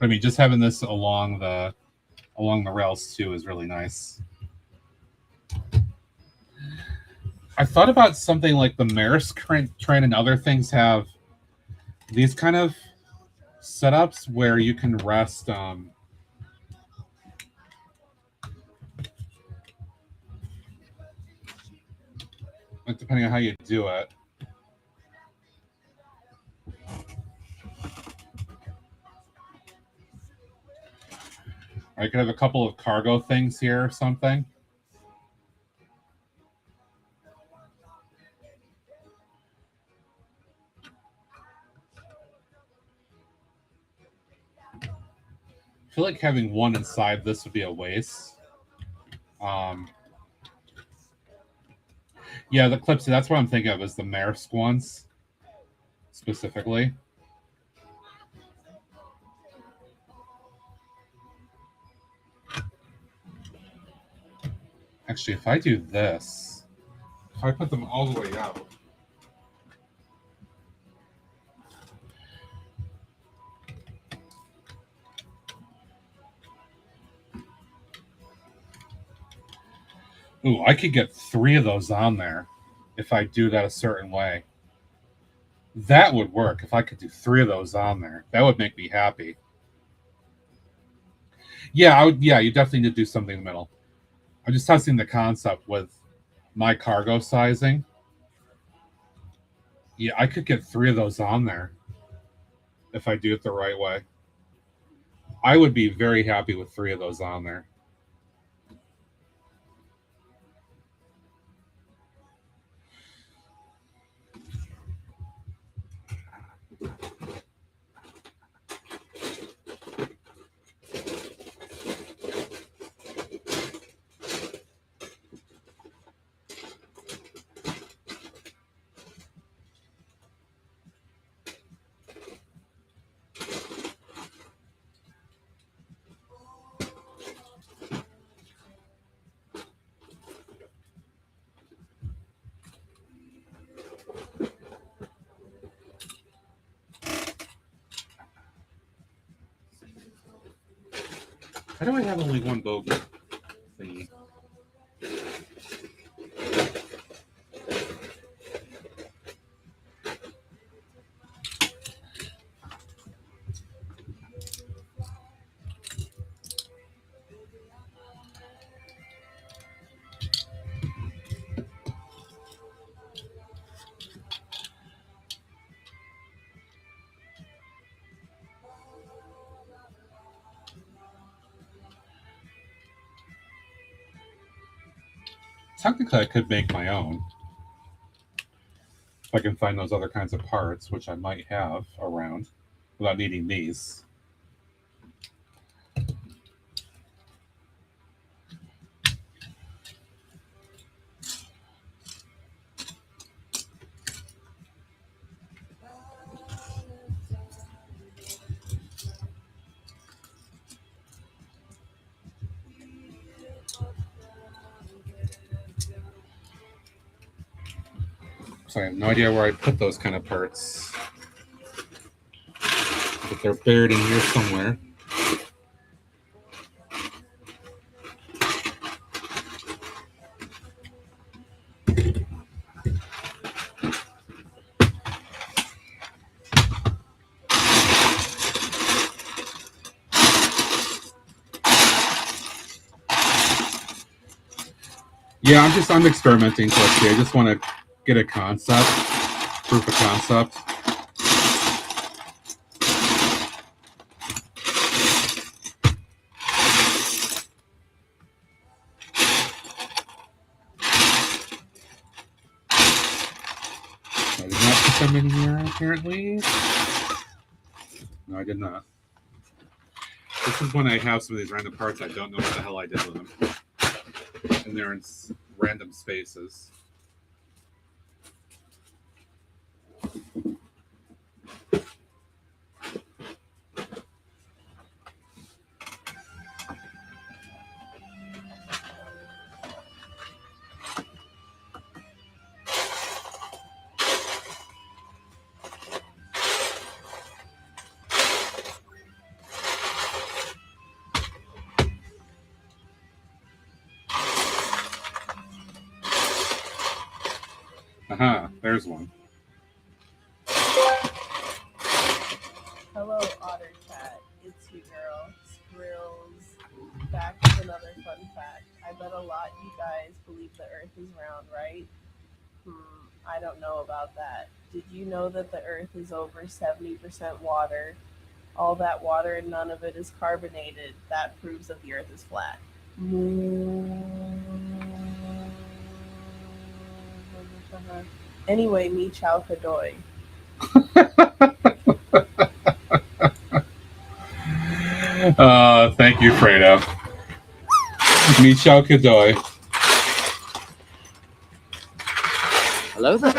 I mean, just having this along the rails too is really nice. I thought about something like the Maersk train and other things have these kind of setups where you can rest like depending on how you do it. Or you could have a couple of cargo things here or something. I feel like having one inside this would be a waste. Yeah, the clips, that's what I'm thinking of, is the Maersk ones, specifically. Actually, if I do this, if I put them all the way out, ooh, I could get 3 of those on there if I do that a certain way. That would work if I could do 3 of those on there. That would make me happy. Yeah, I would. Yeah, you definitely need to do something in the middle. I'm just testing the concept with my cargo sizing. Yeah, I could get 3 of those on there if I do it the right way. I would be very happy with 3 of those on there. How do I have only one boat thingy? Technically, I could make my own. If I can find those other kinds of parts, which I might have around, without needing these. So I have no idea where I put those kind of parts. But they're buried in here somewhere. Yeah, I'm experimenting. So let's see. I just want to get a concept, proof of concept. I did not put them in here, apparently. No, I did not. This is when I have some of these random parts I don't know what the hell I did with them. And they're in random spaces. Aha, there's one. Hello, Otter Cat. It's you, girl. Skrills. Back with another fun fact. I bet a lot you guys believe the Earth is round, right? I don't know about that. Did you know that the Earth is over 70% water? All that water and none of it is carbonated. That proves that the Earth is flat. Anyway, me chow kadoy. Thank you, Fredo. Me chow kadoy. Hello there.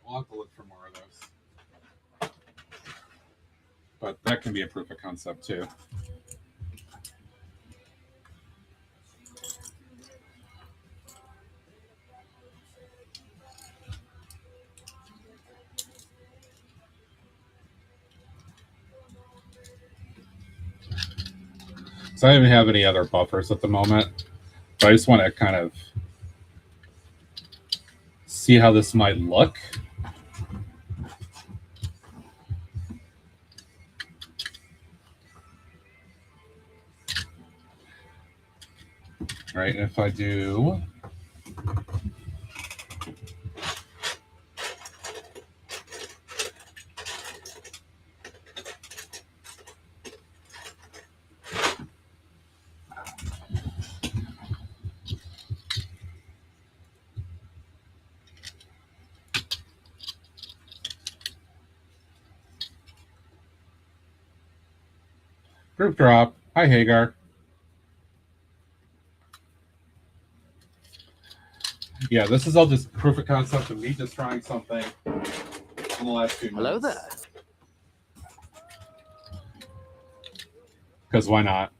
We'll have to look for more of those. But that can be a proof of concept too. So I don't even have any other buffers at the moment, but I just want to kind of see how this might look. All right, and if I do group drop. Hi, Hagar. Yeah, this is all just proof of concept of me just trying something in the last few minutes. Hello there. Because why not?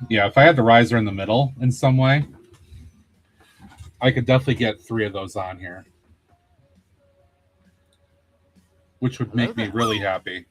Yeah, if I had the riser in the middle in some way, I could definitely get 3 of those on here, which would make me really happy.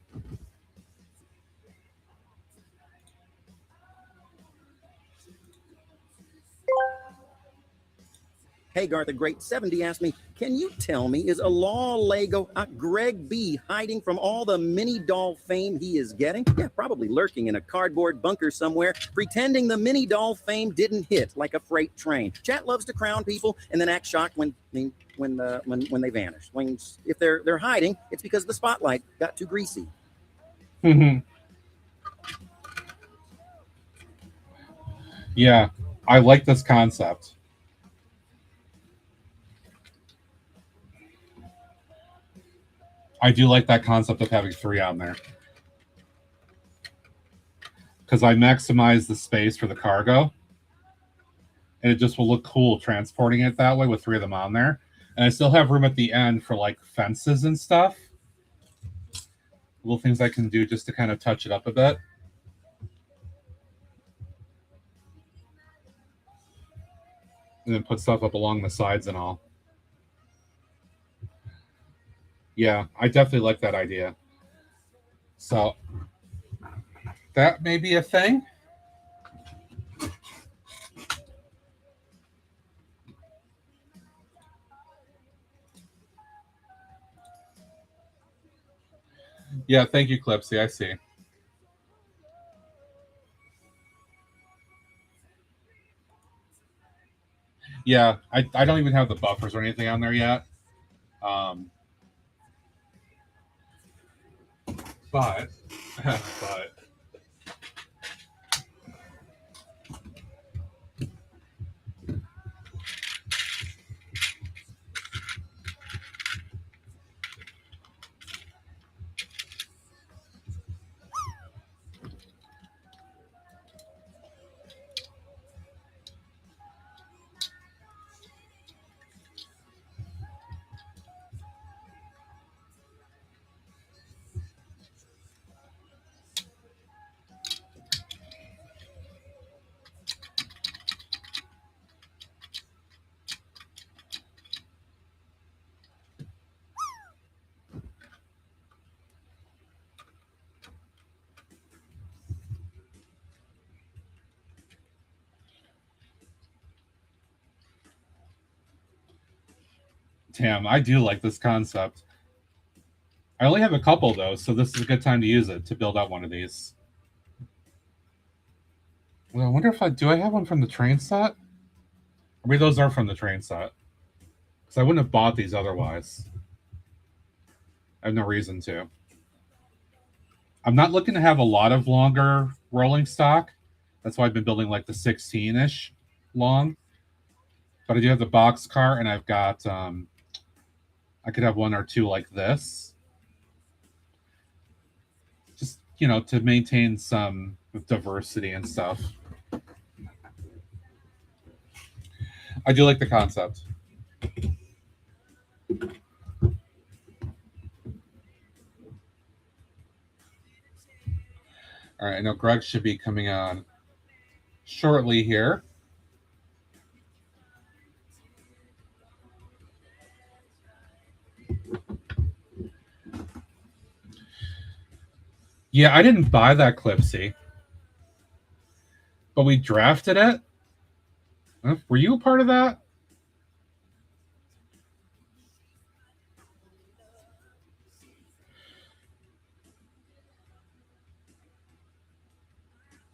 Hey, Garth the Great 70 asked me, can you tell me, is a law Lego Greg B hiding from all the mini doll fame he is getting? Yeah, probably lurking in a cardboard bunker somewhere, pretending the mini doll fame didn't hit like a freight train. Chat loves to crown people and then act shocked when they vanish. If they're hiding, it's because the spotlight got too greasy. Yeah, I like this concept. I do like that concept of having 3 on there. Because I maximize the space for the cargo. and it just will look cool transporting it that way with 3 of them on there. And I still have room at the end for like fences and stuff. Little things I can do just to kind of touch it up a bit. And then put stuff up along the sides and all. Yeah, I definitely like that idea. So that may be a thing. Yeah, thank you, Clipsy. I see. Yeah, I don't even have the buffers or anything on there yet. But Tam, I do like this concept. I only have a couple though, so this is a good time to use it to build out one of these. Well, I wonder if I have one from the train set? I mean, those are from the train set. Because I wouldn't have bought these otherwise. I have no reason to. I'm not looking to have a lot of longer rolling stock. That's why I've been building like the 16-ish long. But I do have the box car, and I've got I could have 1 or 2 like this. Just, you know, to maintain some diversity and stuff. I do like the concept. All right, I know Greg should be coming on shortly here. Yeah, I didn't buy that Clipsy, but we drafted it. Were you a part of that?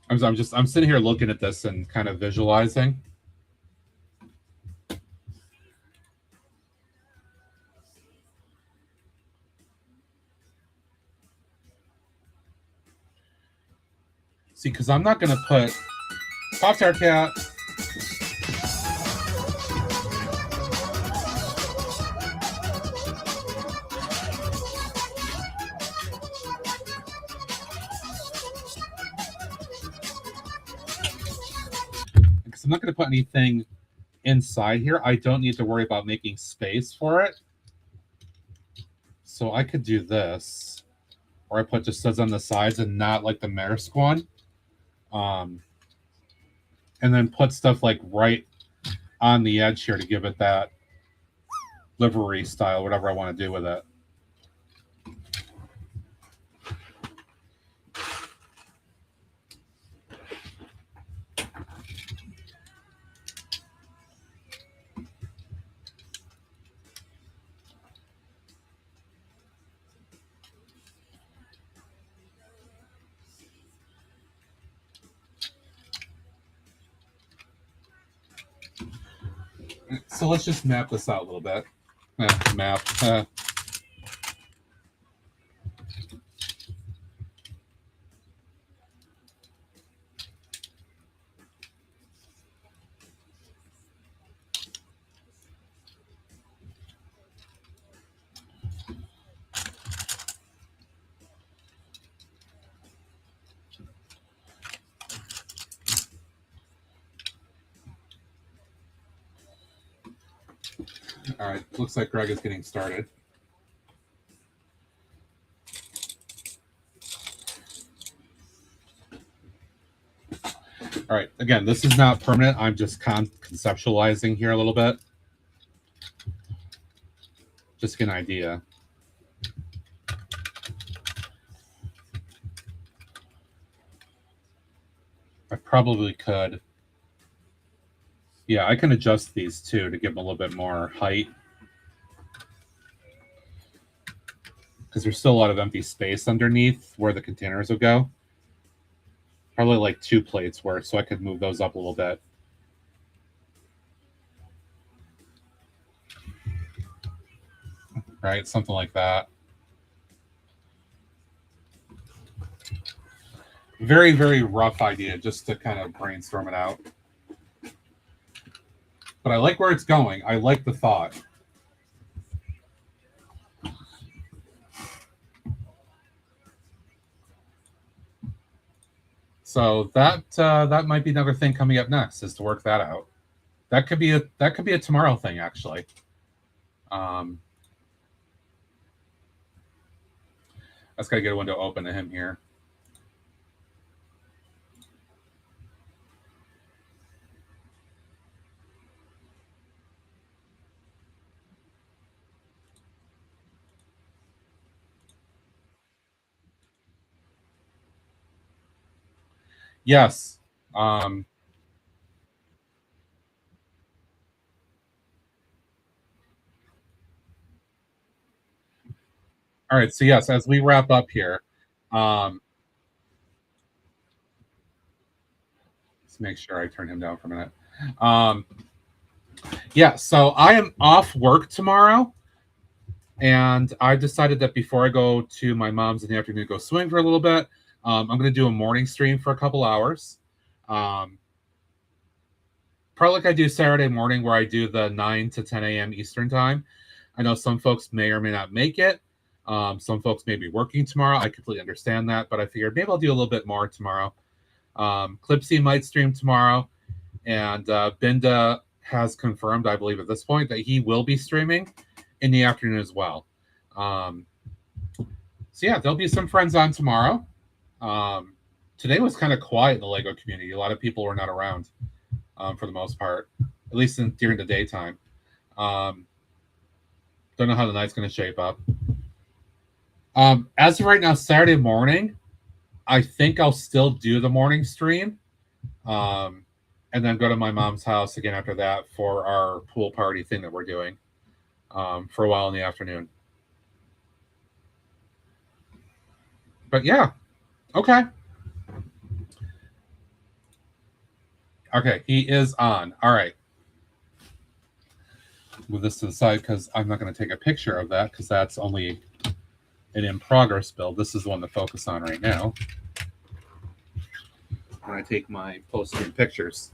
I'm sitting here looking at this and kind of visualizing. See, because I'm not going to put Pop-Tart Cat. Because I'm not going to put anything inside here. I don't need to worry about making space for it. So I could do this, or I put just studs on the sides and not like the Maersk one. And then put stuff like right on the edge here to give it that livery style, whatever I want to do with it. So let's just map this out a little bit. Map. All right, looks like Greg is getting started. All right, again, this is not permanent. I'm just conceptualizing here a little bit. Just to get an idea. I probably could. Yeah, I can adjust these too to give them a little bit more height. Because there's still a lot of empty space underneath where the containers will go. Probably like 2 plates worth, so I could move those up a little bit. Right, something like that. Very, very rough idea, just to kind of brainstorm it out. But I like where it's going. I like the thought. So that might be another thing coming up next, is to work that out. That could be a tomorrow thing, actually. I just gotta get a window open to him here. Yes. All right. So yes, as we wrap up here, let's make sure I turn him down for a minute. Yeah. So I am off work tomorrow, and I decided that before I go to my mom's in the afternoon to go swim for a little bit, I'm going to do a morning stream for a couple hours. Probably like I do Saturday morning, where I do the 9 to 10 a.m. Eastern time. I know some folks may or may not make it. Some folks may be working tomorrow. I completely understand that, but I figured maybe I'll do a little bit more tomorrow. Clipsy might stream tomorrow, and Binda has confirmed, I believe at this point, that he will be streaming in the afternoon as well. So yeah, there'll be some friends on tomorrow. Today was kind of quiet in the Lego community. A lot of people were not around for the most part, at least during the daytime. Don't know how the night's going to shape up. As of right now, Saturday morning, I think I'll still do the morning stream, and then go to my mom's house again after that for our pool party thing that we're doing for a while in the afternoon. But yeah, okay. Okay, he is on. All right. Move this to the side because I'm not going to take a picture of that because that's only an in-progress build. This is the one to focus on right now. When I take my post-stream pictures.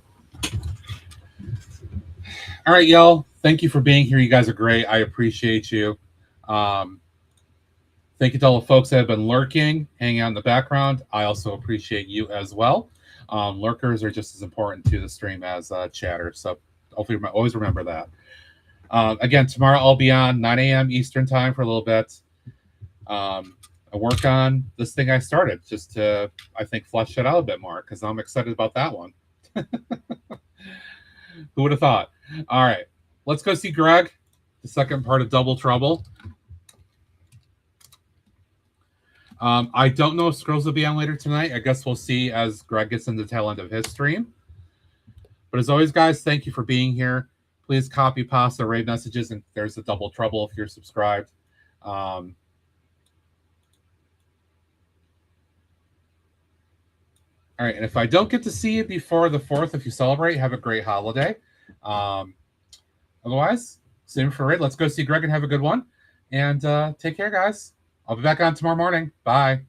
All right, y'all. Thank you for being here. You guys are great. I appreciate you. Thank you to all the folks that have been lurking, hanging out in the background. I also appreciate you as well. Lurkers are just as important to the stream as chatter. So hopefully always remember that. Again, tomorrow I'll be on 9 a.m. Eastern time for a little bit. I work on this thing I started just to, I think, flesh it out a bit more because I'm excited about that one. Who would have thought? All right, let's go see Greg, the second part of Double Trouble. I don't know if Scrolls will be on later tonight. I guess we'll see as Greg gets into the tail end of his stream. But as always, guys, thank you for being here. Please copy, paste, or rave messages, and there's a Double Trouble if you're subscribed. All right, and if I don't get to see you before the 4th, if you celebrate, have a great holiday. Otherwise, same for Raid. Let's go see Greg and have a good one. And take care, guys. I'll be back on tomorrow morning. Bye.